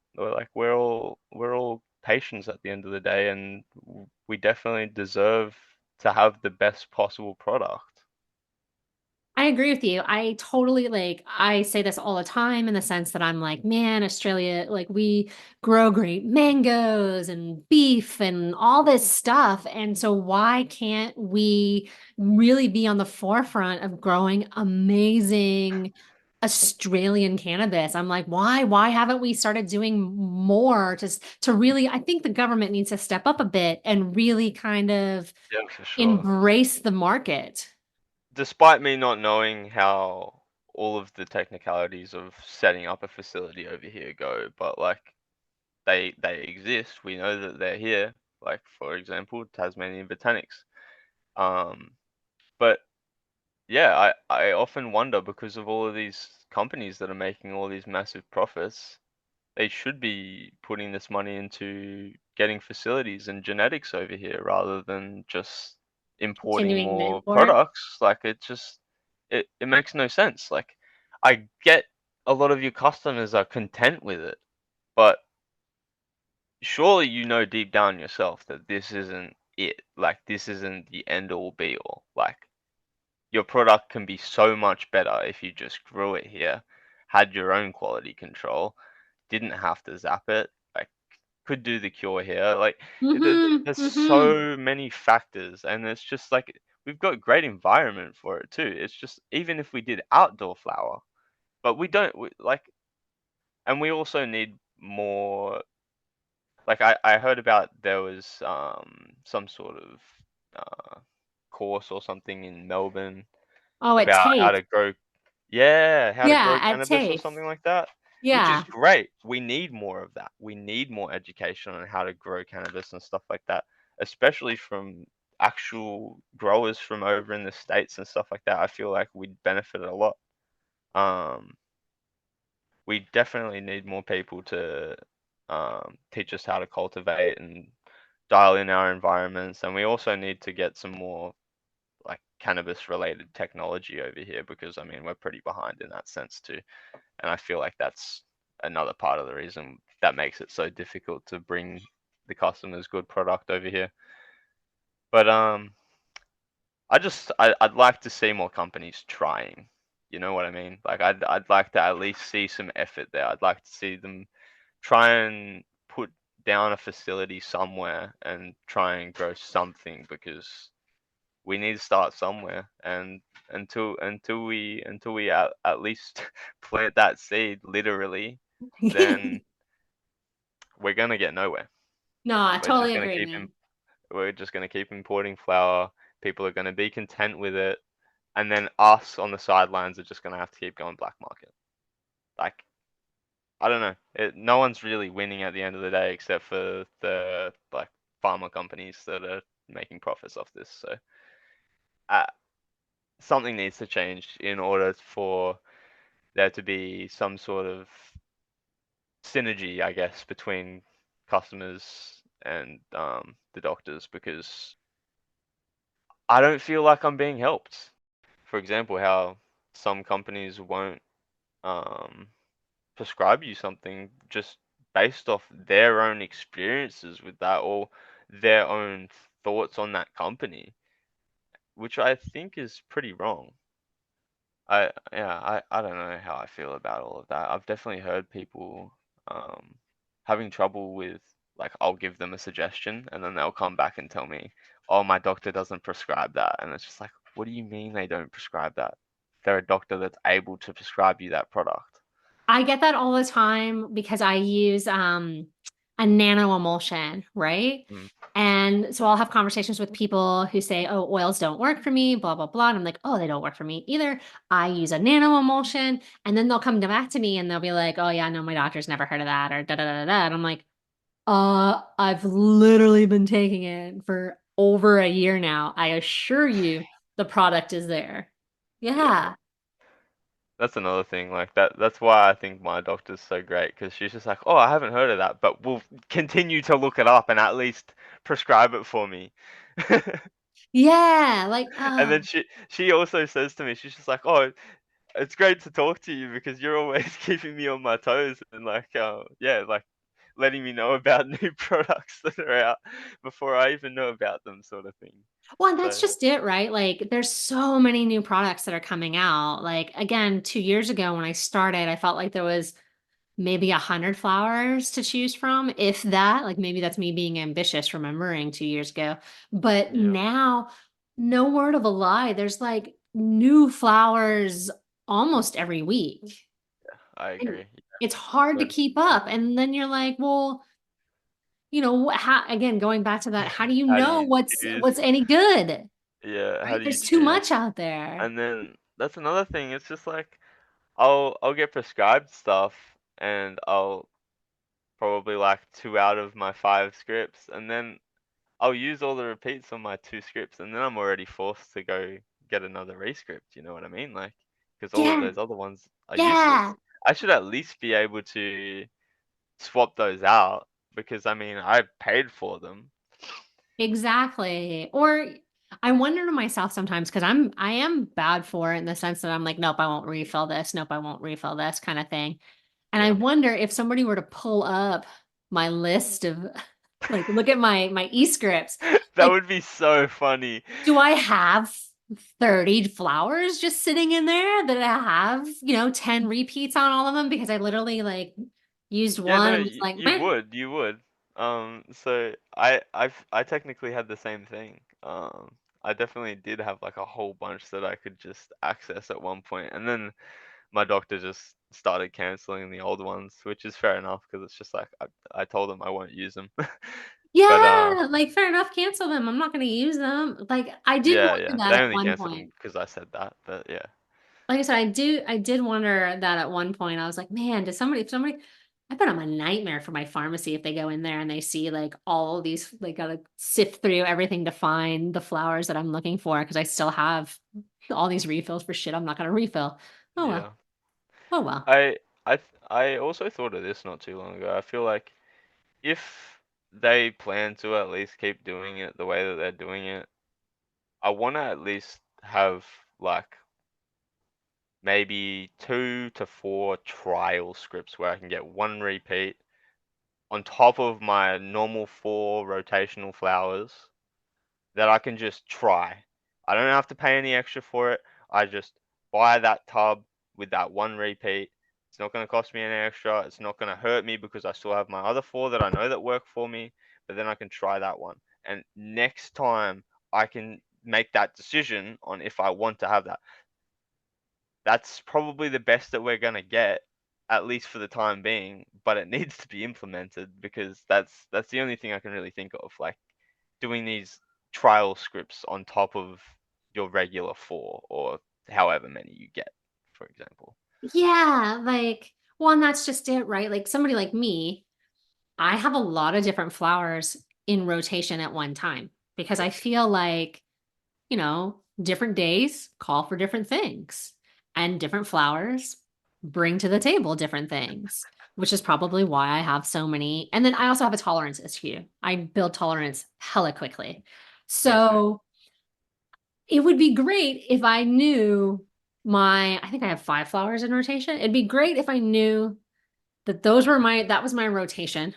[SPEAKER 2] We're all patients at the end of the day, and we definitely deserve to have the best possible product.
[SPEAKER 1] I agree with you. I totally like, I say this all the time in the sense that I'm like, man, Australia, like we grow great mangoes and beef and all this stuff. And so why can't we really be on the forefront of growing amazing Australian cannabis? I'm like, why haven't we started doing more to really, I think the government needs to step up a bit and really kind of
[SPEAKER 2] Yeah, for sure.
[SPEAKER 1] embrace the market.
[SPEAKER 2] Despite me not knowing how all of the technicalities of setting up a facility over here go, but like they exist. We know that they're here. Like for example, Tasmanian botanics. Um, but yeah, I often wonder because of all of these companies that are making all these massive profits, they should be putting this money into getting facilities and genetics over here rather than just importing
[SPEAKER 1] Continuing to
[SPEAKER 2] more
[SPEAKER 1] import.
[SPEAKER 2] products. Like it makes no sense. Like I get a lot of your customers are content with it, but surely you know deep down yourself that this isn't it. Like this isn't the end all be all. Like your product can be so much better if you just grew it here, had your own quality control, didn't have to zap it, like could do the cure here. Like
[SPEAKER 1] Mm-hmm.
[SPEAKER 2] there's
[SPEAKER 1] Mm-hmm.
[SPEAKER 2] so many factors, and it's just like we've got great environment for it too. It's just even if we did outdoor flower, but we don't like, and we also need more. Like I heard about there was some sort of course or something in Melbourne
[SPEAKER 1] Oh, at
[SPEAKER 2] about how
[SPEAKER 1] TAFE.
[SPEAKER 2] to grow, yeah, how to
[SPEAKER 1] Yeah,
[SPEAKER 2] grow
[SPEAKER 1] at
[SPEAKER 2] cannabis or
[SPEAKER 1] TAFE.
[SPEAKER 2] something like that, which is
[SPEAKER 1] Yeah.
[SPEAKER 2] great. We need more of that. We need more education on how to grow cannabis and stuff like that, especially from actual growers from over in the States and stuff like that. I feel like we'd benefit a lot. Um, we definitely need more people to teach us how to cultivate and dial in our environments, and we also need to get some more like cannabis related technology over here because I mean we're pretty behind in that sense too. And I feel like that's another part of the reason that makes it so difficult to bring the customers good product over here. But I'd like to see more companies trying. You know what I mean? Like I'd like to at least see some effort there. I'd like to see them try and put down a facility somewhere and try and grow something because we need to start somewhere. And until we at least plant that seed literally, then we're gonna get nowhere.
[SPEAKER 1] No, I
[SPEAKER 2] We're just
[SPEAKER 1] totally
[SPEAKER 2] gonna
[SPEAKER 1] agree,
[SPEAKER 2] keep
[SPEAKER 1] man.
[SPEAKER 2] we're just gonna keep importing flour. People are gonna be content with it, and then us on the sidelines are just gonna have to keep going black market. Like I don't know. No one's really winning at the end of the day except for the like pharma companies that are making profits off this. So uh, something needs to change in order for there to be some sort of synergy, I guess, between customers and the doctors because I don't feel like I'm being helped. For example, how some companies won't um, prescribe you something just based off their own experiences with that or their own thoughts on that company, which I think is pretty wrong. I don't know how I feel about all of that. I've definitely heard people um having trouble with like I'll give them a suggestion and then they'll come back and tell me, "Oh, my doctor doesn't prescribe that." And it's just like, "What do you mean they don't prescribe that? They're a doctor that's able to prescribe you that product."
[SPEAKER 1] I get that all the time because I use a nano emulsion, right?
[SPEAKER 2] Mm,
[SPEAKER 1] And so I'll have conversations with people who say, oh, oils don't work for me, blah, blah, blah. And I'm like, oh, they don't work for me either. I use a nano emulsion. And then they'll come back to me and they'll be like, oh, yeah, no, my doctor's never heard of that or da da da da. And I'm like, I've literally been taking it for over a year now. I assure you the product is there.
[SPEAKER 2] yeah.
[SPEAKER 1] Yeah.
[SPEAKER 2] That's another thing. Like that's why I think my doctor's so great because she's just like, "Oh, I haven't heard of that, but we'll continue to look it up and at least prescribe it for me."
[SPEAKER 1] Yeah. Like,
[SPEAKER 2] And then she also says to me, she's just like, "Oh, it's great to talk to you because you're always keeping me on my toes and like, yeah, like letting me know about new products that are out before I even know about them, sort of thing."
[SPEAKER 1] well, and that's
[SPEAKER 2] So
[SPEAKER 1] just it, right? Like, there's so many new products that are coming out. Like, again, 2 years ago when I started, I felt like there was maybe 100 flowers to choose from, if that. Like, maybe that's me being ambitious, remembering 2 years ago. But
[SPEAKER 2] yeah,
[SPEAKER 1] now, no word of a lie, there's like new flowers almost every week.
[SPEAKER 2] I
[SPEAKER 1] And
[SPEAKER 2] agree.
[SPEAKER 1] it's hard to
[SPEAKER 2] But
[SPEAKER 1] keep up. And then you're like, well, how, again, going back to that, how do you
[SPEAKER 2] how do
[SPEAKER 1] know
[SPEAKER 2] you choose?
[SPEAKER 1] what's any good?
[SPEAKER 2] Yeah, how
[SPEAKER 1] Right?
[SPEAKER 2] do you
[SPEAKER 1] There's too
[SPEAKER 2] choose?
[SPEAKER 1] much out there.
[SPEAKER 2] And then that's another thing. It's just like I'll get prescribed stuff and probably like 2 out of my 5 scripts, and then I'll use all the repeats on my 2 scripts, and then I'm already forced to go get another rescript. You know what I mean? Like, because all of
[SPEAKER 1] Yeah,
[SPEAKER 2] those other ones are
[SPEAKER 1] yeah,
[SPEAKER 2] useless. I should at least be able to swap those out because I mean I paid for them.
[SPEAKER 1] exactly. Or I wonder to myself sometimes because I am bad for it in the sense that I'm like, nope, I won't refill this. Nope, I won't refill this kind of thing. And I
[SPEAKER 2] Yeah,
[SPEAKER 1] wonder if somebody were to pull up my list of like look at my e-scripts,
[SPEAKER 2] that
[SPEAKER 1] like
[SPEAKER 2] would be so funny.
[SPEAKER 1] do I have 30 flowers just sitting in there that I have, 10 repeats on all of them because I literally like used
[SPEAKER 2] Yeah,
[SPEAKER 1] one
[SPEAKER 2] no,
[SPEAKER 1] and was like,
[SPEAKER 2] you
[SPEAKER 1] meh.
[SPEAKER 2] would, you would. So I technically had the same thing. I definitely did have like a whole bunch that I could just access at one point, and then my doctor just started canceling the old ones, which is fair enough because it's just like I told him I won't use them. But
[SPEAKER 1] Yeah, like fair enough, cancel them. I'm not going to use them. Like I did
[SPEAKER 2] yeah,
[SPEAKER 1] wonder
[SPEAKER 2] yeah,
[SPEAKER 1] that
[SPEAKER 2] they
[SPEAKER 1] at
[SPEAKER 2] only
[SPEAKER 1] one
[SPEAKER 2] canceled them
[SPEAKER 1] point.
[SPEAKER 2] because I said that. But yeah,
[SPEAKER 1] Like I said, I did wonder that at one point. I was like, man, if somebody, I bet I'm a nightmare for my pharmacy if they go in there and they see like all these, they gotta sift through everything to find the flowers that I'm looking for because I still have all these refills for shit I'm not gonna refill. Oh well.
[SPEAKER 2] yeah.
[SPEAKER 1] Oh well.
[SPEAKER 2] I also thought of this not too long ago. I feel like if they plan to at least keep doing it the way that they're doing it, I want to at least have like maybe 2 to 4 trial scripts where I can get one repeat on top of my normal 4 rotational flowers that I can just try. I don't have to pay any extra for it. I just buy that tub with that one repeat. It's not going to cost me any extra. It's not going to hurt me because I still have my other 4 that I know that work for me, but then I can try that one. And next time I can make that decision on if I want to have that. That's probably the best that we're going to get, at least for the time being, but it needs to be implemented because that's the only thing I can really think of. Like doing these trial scripts on top of your regular 4 or however many you get, for example.
[SPEAKER 1] Yeah, like, well, and that's just it, right? Like somebody like me, I have a lot of different flowers in rotation at one time because I
[SPEAKER 2] Yep.
[SPEAKER 1] feel like different days call for different things, and different flowers bring to the table different things, which is probably why I have so many. And then I also have a tolerance issue. I build tolerance hella quickly.
[SPEAKER 2] Me too.
[SPEAKER 1] So it would be great if I knew I think I have 5 flowers in rotation. It'd be great if I knew that was my rotation.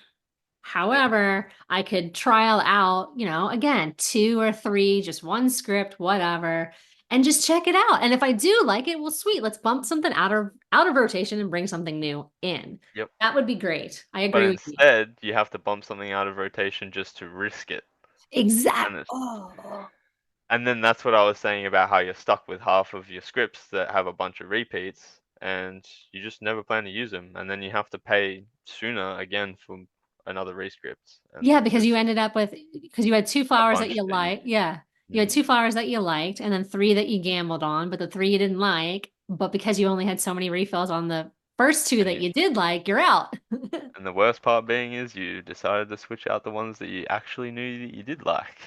[SPEAKER 2] Yep.
[SPEAKER 1] However, I could trial out, again, 2 or 3, just one script, whatever, and just check it out. And if I do like it, well, sweet, let's bump something out of rotation and bring something new in.
[SPEAKER 2] Yep.
[SPEAKER 1] That would be great. I
[SPEAKER 2] But
[SPEAKER 1] agree with you.
[SPEAKER 2] instead, you have to bump something out of rotation just to risk it.
[SPEAKER 1] Exact.
[SPEAKER 2] And it's,
[SPEAKER 1] Oh,
[SPEAKER 2] and then that's what I was saying about how you're stuck with half of your scripts that have a bunch of repeats and you just never plan to use them. And then you have to pay sooner again for another rescript. And
[SPEAKER 1] yeah,
[SPEAKER 2] it's
[SPEAKER 1] because
[SPEAKER 2] just
[SPEAKER 1] you had two
[SPEAKER 2] a
[SPEAKER 1] flowers that
[SPEAKER 2] bunch
[SPEAKER 1] you
[SPEAKER 2] that you.
[SPEAKER 1] liked. Yeah. You had
[SPEAKER 2] Mm,
[SPEAKER 1] 2 flowers that you liked and then 3 that you gambled on, but the 3 you didn't like. But because you only had so many refills on the first 2
[SPEAKER 2] and
[SPEAKER 1] that
[SPEAKER 2] you
[SPEAKER 1] you did like, you're out.
[SPEAKER 2] and the worst part being is you decided to switch out the ones that you actually knew that you did like.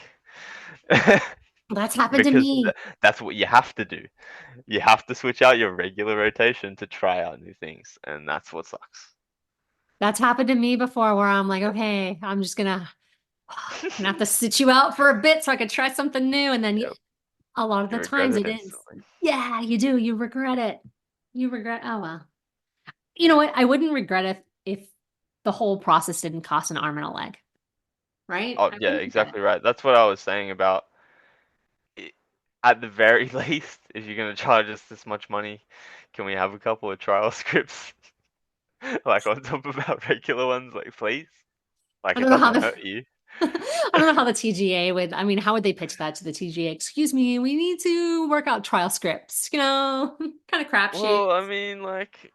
[SPEAKER 1] That's happened to
[SPEAKER 2] Because
[SPEAKER 1] me.
[SPEAKER 2] that's what you have to do. You have to switch out your regular rotation to try out new things, and that's what sucks.
[SPEAKER 1] That's happened to me before where I'm like, okay, I'm just gonna have to sit you out for a bit so I could try something new. And then
[SPEAKER 2] Yep.
[SPEAKER 1] a lot of
[SPEAKER 2] You
[SPEAKER 1] the
[SPEAKER 2] regret
[SPEAKER 1] times
[SPEAKER 2] it
[SPEAKER 1] it is.
[SPEAKER 2] instantly.
[SPEAKER 1] Yeah, you do. You regret it. You regret, oh well. You know what? I wouldn't regret it if the whole process didn't cost an arm and a leg, right?
[SPEAKER 2] Oh
[SPEAKER 1] I
[SPEAKER 2] yeah,
[SPEAKER 1] wouldn't regret it.
[SPEAKER 2] exactly right. That's what I was saying about it. At the very least, if you're gonna charge us this much money, can we have a couple of trial scripts like on top of our regular ones, like please? Like
[SPEAKER 1] I
[SPEAKER 2] it
[SPEAKER 1] don't know how
[SPEAKER 2] doesn't
[SPEAKER 1] the
[SPEAKER 2] hurt you.
[SPEAKER 1] I don't know how the TGA would, I mean, how would they pitch that to the TGA? Excuse me, we need to work out trial scripts, kind of crapshoot.
[SPEAKER 2] Well, I mean, like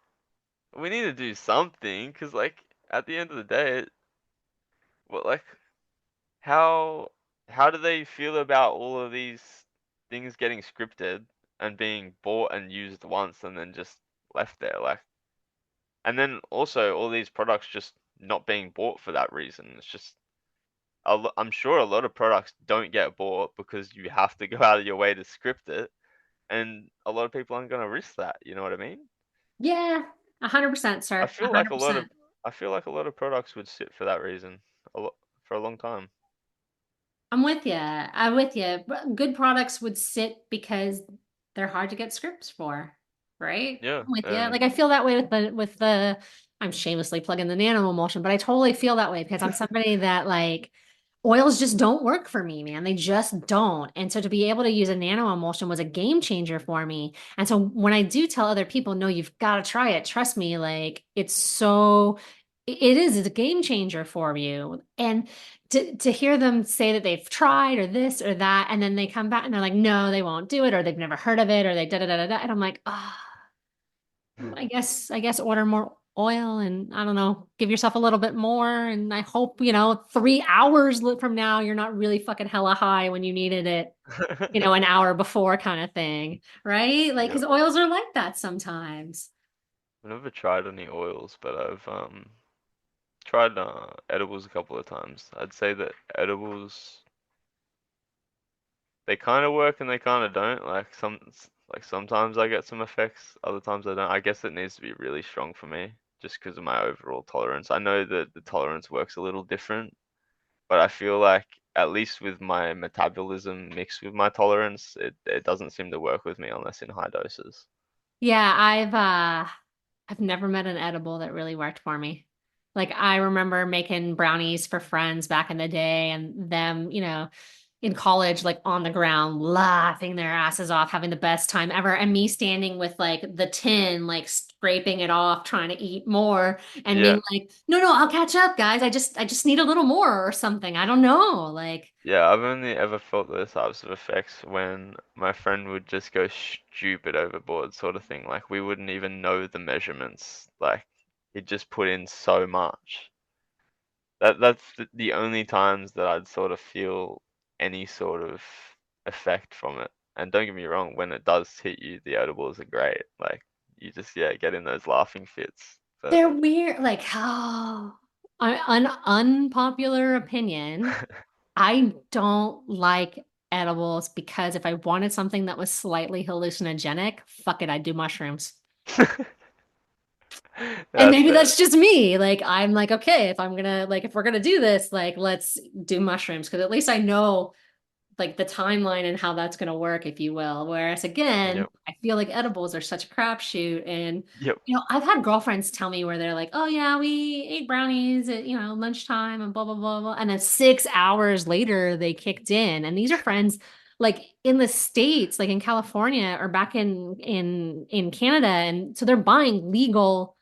[SPEAKER 2] we need to do something, cause like at the end of the day, well, like how how do they feel about all of these things getting scripted and being bought and used once and then just left there? Like, and then also all these products just not being bought for that reason. It's just I'm sure a lot of products don't get bought because you have to go out of your way to script it, and a lot of people aren't going to risk that. You know what I mean?
[SPEAKER 1] Yeah, 100%,
[SPEAKER 2] I
[SPEAKER 1] sir.
[SPEAKER 2] feel like a lot of
[SPEAKER 1] 100%.
[SPEAKER 2] I feel like a lot of products would sit for that reason a lot for a long time.
[SPEAKER 1] I'm with you. I'm with you. Good products would sit because they're hard to get scripts for, right?
[SPEAKER 2] Yeah,
[SPEAKER 1] I'm with you.
[SPEAKER 2] and
[SPEAKER 1] Like I feel that way with the I'm shamelessly plugging the nano emulsion, but I totally feel that way because I'm somebody that like oils just don't work for me, man. They just don't. And so to be able to use a nano emulsion was a game changer for me. And so when I do tell other people, no, you've got to try it. Trust me, like it is, it's a game changer for you. And to hear them say that they've tried or this or that, and then they come back and they're like, no, they won't do it, or they've never heard of it, or they da da da da da. And I'm like, oh, I guess order more oil and I don't know, give yourself a little bit more. And I hope, 3 hours from now, you're not really fucking hella high when you needed it, an hour before kind of thing, right? Like,
[SPEAKER 2] yeah.
[SPEAKER 1] because oils are like that sometimes.
[SPEAKER 2] I've never tried any oils, but I've tried edibles a couple of times. I'd say that edibles they kind of work and they kind of don't. Like sometimes I get some effects, other times I don't. I guess it needs to be really strong for me, just because of my overall tolerance. I know that the tolerance works a little different, but I feel like at least with my metabolism mixed with my tolerance, it doesn't seem to work with me unless in high doses.
[SPEAKER 1] Yeah, I've never met an edible that really worked for me. Like I remember making brownies for friends back in the day and them, in college, like on the ground, laughing their asses off, having the best time ever. And me standing with like the tin, like scraping it off, trying to eat more and
[SPEAKER 2] Yeah.
[SPEAKER 1] being like, no, no, I'll catch up, guys. I just need a little more or something. I don't know. Like,
[SPEAKER 2] Yeah, I've only ever felt those types of effects when my friend would just go stupid overboard, sort of thing. Like we wouldn't even know the measurements. Like he'd just put in so much. That's the only times that I'd sort of feel any sort of effect from it. And don't get me wrong, when it does hit you, the edibles are great. Like you just get in those laughing fits. But
[SPEAKER 1] they're weird. Like, an unpopular opinion. I don't like edibles because if I wanted something that was slightly hallucinogenic, fuck it, I'd do mushrooms. And
[SPEAKER 2] that's
[SPEAKER 1] maybe
[SPEAKER 2] fair.
[SPEAKER 1] that's just me. Like, I'm like, okay, if we're gonna do this, like, let's do mushrooms because at least I know like the timeline and how that's going to work, if you will. Whereas again,
[SPEAKER 2] Yep.
[SPEAKER 1] I feel like edibles are such a crapshoot. And,
[SPEAKER 2] Yep.
[SPEAKER 1] I've had girlfriends tell me where they're like, oh yeah, we ate brownies at, lunchtime and blah, blah, blah, blah. And then 6 hours later, they kicked in. And these are friends like in the States, like in California or back in Canada. And so they're buying legal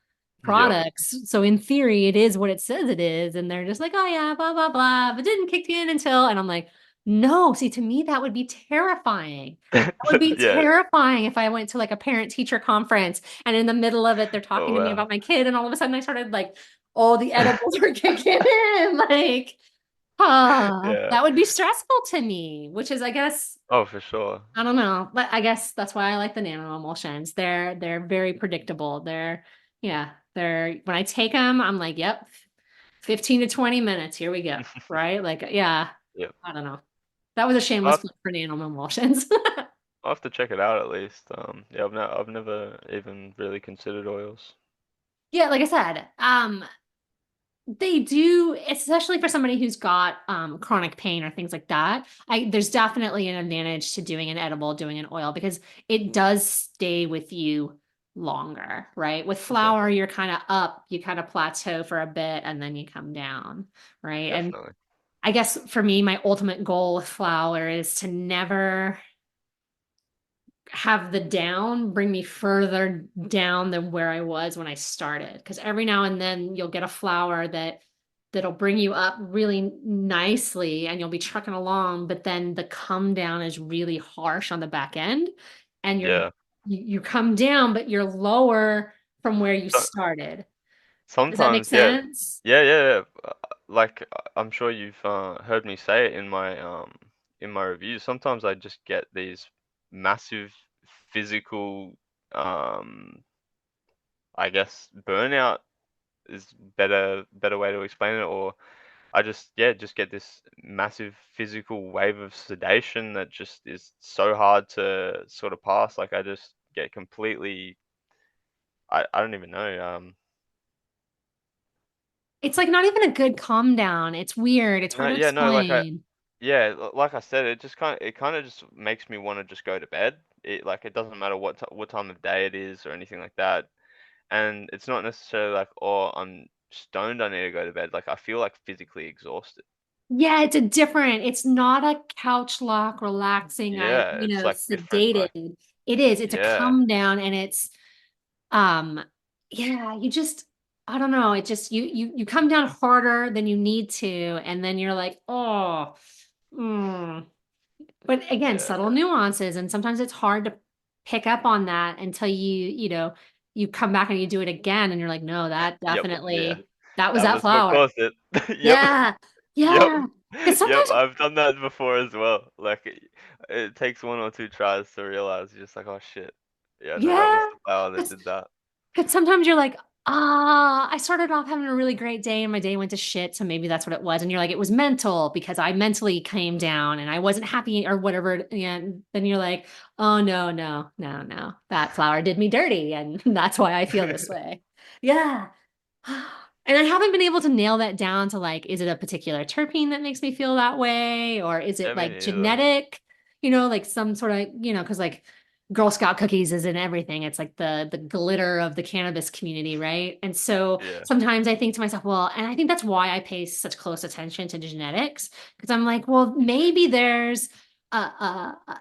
[SPEAKER 2] Yep.
[SPEAKER 1] products. So in theory, it is what it says it is. And they're just like, oh yeah, blah, blah, blah. But didn't kick in until, and I'm like, no, see, to me, that would be terrifying. That would be
[SPEAKER 2] Yeah.
[SPEAKER 1] terrifying if I went to like a parent teacher conference and in the middle of it, they're talking
[SPEAKER 2] Oh
[SPEAKER 1] to me
[SPEAKER 2] wow.
[SPEAKER 1] about my kid, and all of a sudden I started like, all the edibles are kicking in. Like,
[SPEAKER 2] Yeah.
[SPEAKER 1] that would be stressful to me, which is, I guess,
[SPEAKER 2] Oh, for sure.
[SPEAKER 1] I don't know, but I guess that's why I like the nano emulsions. They're very predictable. Yeah, when I take them, I'm like, yep, 15 to 20 minutes. Here we go. Right? Like, yeah,
[SPEAKER 2] Yep.
[SPEAKER 1] I don't know. That was a
[SPEAKER 2] I'll
[SPEAKER 1] shameless
[SPEAKER 2] have,
[SPEAKER 1] plug for nano emulsions.
[SPEAKER 2] I'll have to check it out at least. Yeah, I've never even really considered oils.
[SPEAKER 1] Yeah, like I said, they do, especially for somebody who's got chronic pain or things like that. There's definitely an advantage to doing an edible, doing an oil because it does stay with you longer, right? With
[SPEAKER 2] Okay,
[SPEAKER 1] flour, you're kind of up, you kind of plateau for a bit and then you come down, right? And
[SPEAKER 2] definitely.
[SPEAKER 1] I guess for me, my ultimate goal with flour is to never have the down bring me further down than where I was when I started. Because every now and then you'll get a flower that'll bring you up really nicely and you'll be trucking along, but then the come down is really harsh on the back end and
[SPEAKER 2] Yeah.
[SPEAKER 1] you come down, but you're lower from where you
[SPEAKER 2] So,
[SPEAKER 1] started. Does that make
[SPEAKER 2] sometimes, yeah,
[SPEAKER 1] sense?
[SPEAKER 2] yeah. Like I'm sure you've heard me say it in my reviews. Sometimes I just get these massive physical, um, I guess burnout is better way to explain it. Or I just get this massive physical wave of sedation that just is so hard to sort of pass. Like I just get completely, I don't even know.
[SPEAKER 1] It's like not even a good calm down. It's weird. It's hard
[SPEAKER 2] No,
[SPEAKER 1] to
[SPEAKER 2] yeah, no,
[SPEAKER 1] explain.
[SPEAKER 2] like I said, it kind of just makes me want to just go to bed. It doesn't matter what time of day it is or anything like that. And it's not necessarily like, oh, I'm stoned, I need to go to bed. Like I feel like physically exhausted.
[SPEAKER 1] Yeah, it's not a couch lock, relaxing,
[SPEAKER 2] Yeah, it's like different.
[SPEAKER 1] sedated.
[SPEAKER 2] Like
[SPEAKER 1] It is. It's a
[SPEAKER 2] yeah,
[SPEAKER 1] come down and it's um yeah, you just I don't know, it just you come down harder than you need to, and then you're like, oh, mm. But again,
[SPEAKER 2] yeah,
[SPEAKER 1] subtle nuances, and sometimes it's hard to pick up on that until you come back and you do it again, and you're like, no, that
[SPEAKER 2] yep, yeah.
[SPEAKER 1] definitely that was
[SPEAKER 2] That
[SPEAKER 1] that
[SPEAKER 2] was what
[SPEAKER 1] flower.
[SPEAKER 2] caused it. Yep.
[SPEAKER 1] Yeah.
[SPEAKER 2] Yep.
[SPEAKER 1] Yeah. Because
[SPEAKER 2] Yep.
[SPEAKER 1] sometimes
[SPEAKER 2] I've done that before as well. Like it takes one or two tries to realize you're just like, oh shit. Yeah, no, that was
[SPEAKER 1] yeah.
[SPEAKER 2] the flower that
[SPEAKER 1] Because
[SPEAKER 2] did that.
[SPEAKER 1] sometimes you're like, I started off having a really great day and my day went to shit. So maybe that's what it was. And you're like, it was mental because I mentally came down and I wasn't happy or whatever. And then you're like, oh, no, no, no, no. That flower did me dirty. And that's why I feel this way. Yeah. And I haven't been able to nail that down to like, is it a particular terpene that makes me feel that way? Or is
[SPEAKER 2] Yeah,
[SPEAKER 1] it
[SPEAKER 2] me
[SPEAKER 1] like
[SPEAKER 2] neither.
[SPEAKER 1] genetic, like some sort of, because like Girl Scout cookies is in everything. It's like the glitter of the cannabis community, right? And so
[SPEAKER 2] Yeah.
[SPEAKER 1] sometimes I think to myself, well, and I think that's why I pay such close attention to genetics, because I'm like, well, maybe there's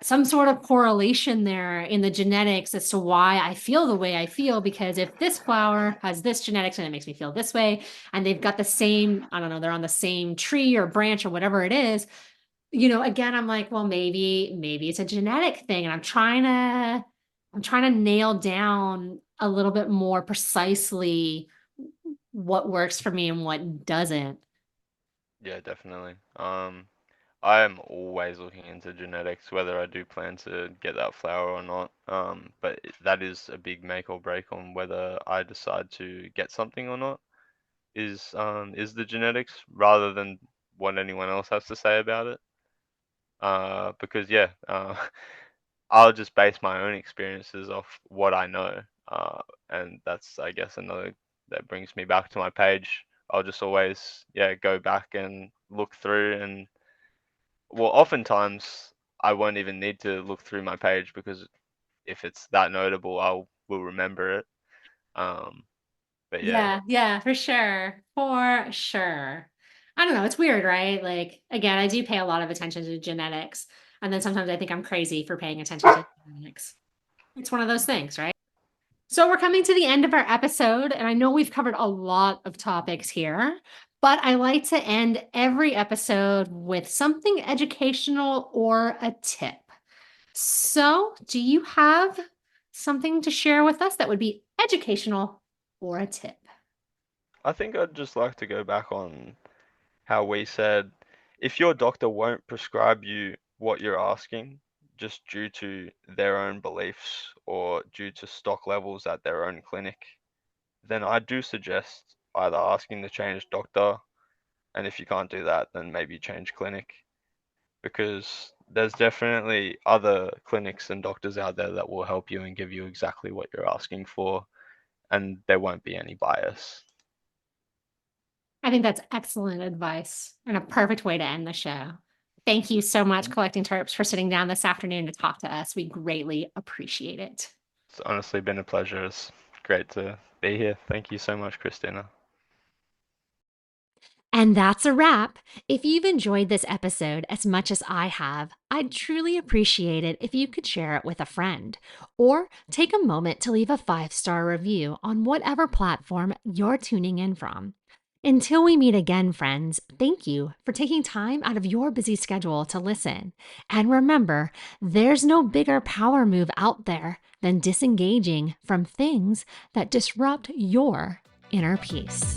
[SPEAKER 1] some sort of correlation there in the genetics as to why I feel the way I feel. Because if this flower has this genetics and it makes me feel this way, and they've got the same, I don't know, they're on the same tree or branch or whatever it is, again, I'm like, well, maybe it's a genetic thing. And I'm trying to nail down a little bit more precisely what works for me and what doesn't.
[SPEAKER 2] Yeah, definitely. I am always looking into genetics, whether I do plan to get that flower or not. But that is a big make or break on whether I decide to get something or not. Is the genetics rather than what anyone else has to say about it. Because yeah, I'll just base my own experiences off what I know. And that's I guess another that brings me back to my page. I'll just always go back and look through and well, oftentimes I won't even need to look through my page because if it's that notable, will remember it. Um, but yeah,
[SPEAKER 1] Yeah, yeah, for sure. For sure. I don't know. It's weird, right? Like, again, I do pay a lot of attention to genetics. And then sometimes I think I'm crazy for paying attention to genetics. It's one of those things, right? So we're coming to the end of our episode, and I know we've covered a lot of topics here, but I like to end every episode with something educational or a tip. So, do you have something to share with us that would be educational or a tip?
[SPEAKER 2] I think I'd just like to go back on how we said if your doctor won't prescribe you what you're asking just due to their own beliefs or due to stock levels at their own clinic, then I do suggest either asking to change doctor, and if you can't do that, then maybe change clinic because there's definitely other clinics and doctors out there that will help you and give you exactly what you're asking for, and there won't be any bias.
[SPEAKER 1] I think that's excellent advice and a perfect way to end the show. Thank you so much, Collecting Terps, for sitting down this afternoon to talk to us. We greatly appreciate it.
[SPEAKER 2] It's honestly been a pleasure. It's great to be here. Thank you so much, Christina.
[SPEAKER 1] And that's a wrap. If you've enjoyed this episode as much as I have, I'd truly appreciate it if you could share it with a friend or take a moment to leave a 5-star review on whatever platform you're tuning in from. Until we meet again, friends, thank you for taking time out of your busy schedule to listen. And remember, there's no bigger power move out there than disengaging from things that disrupt your inner peace.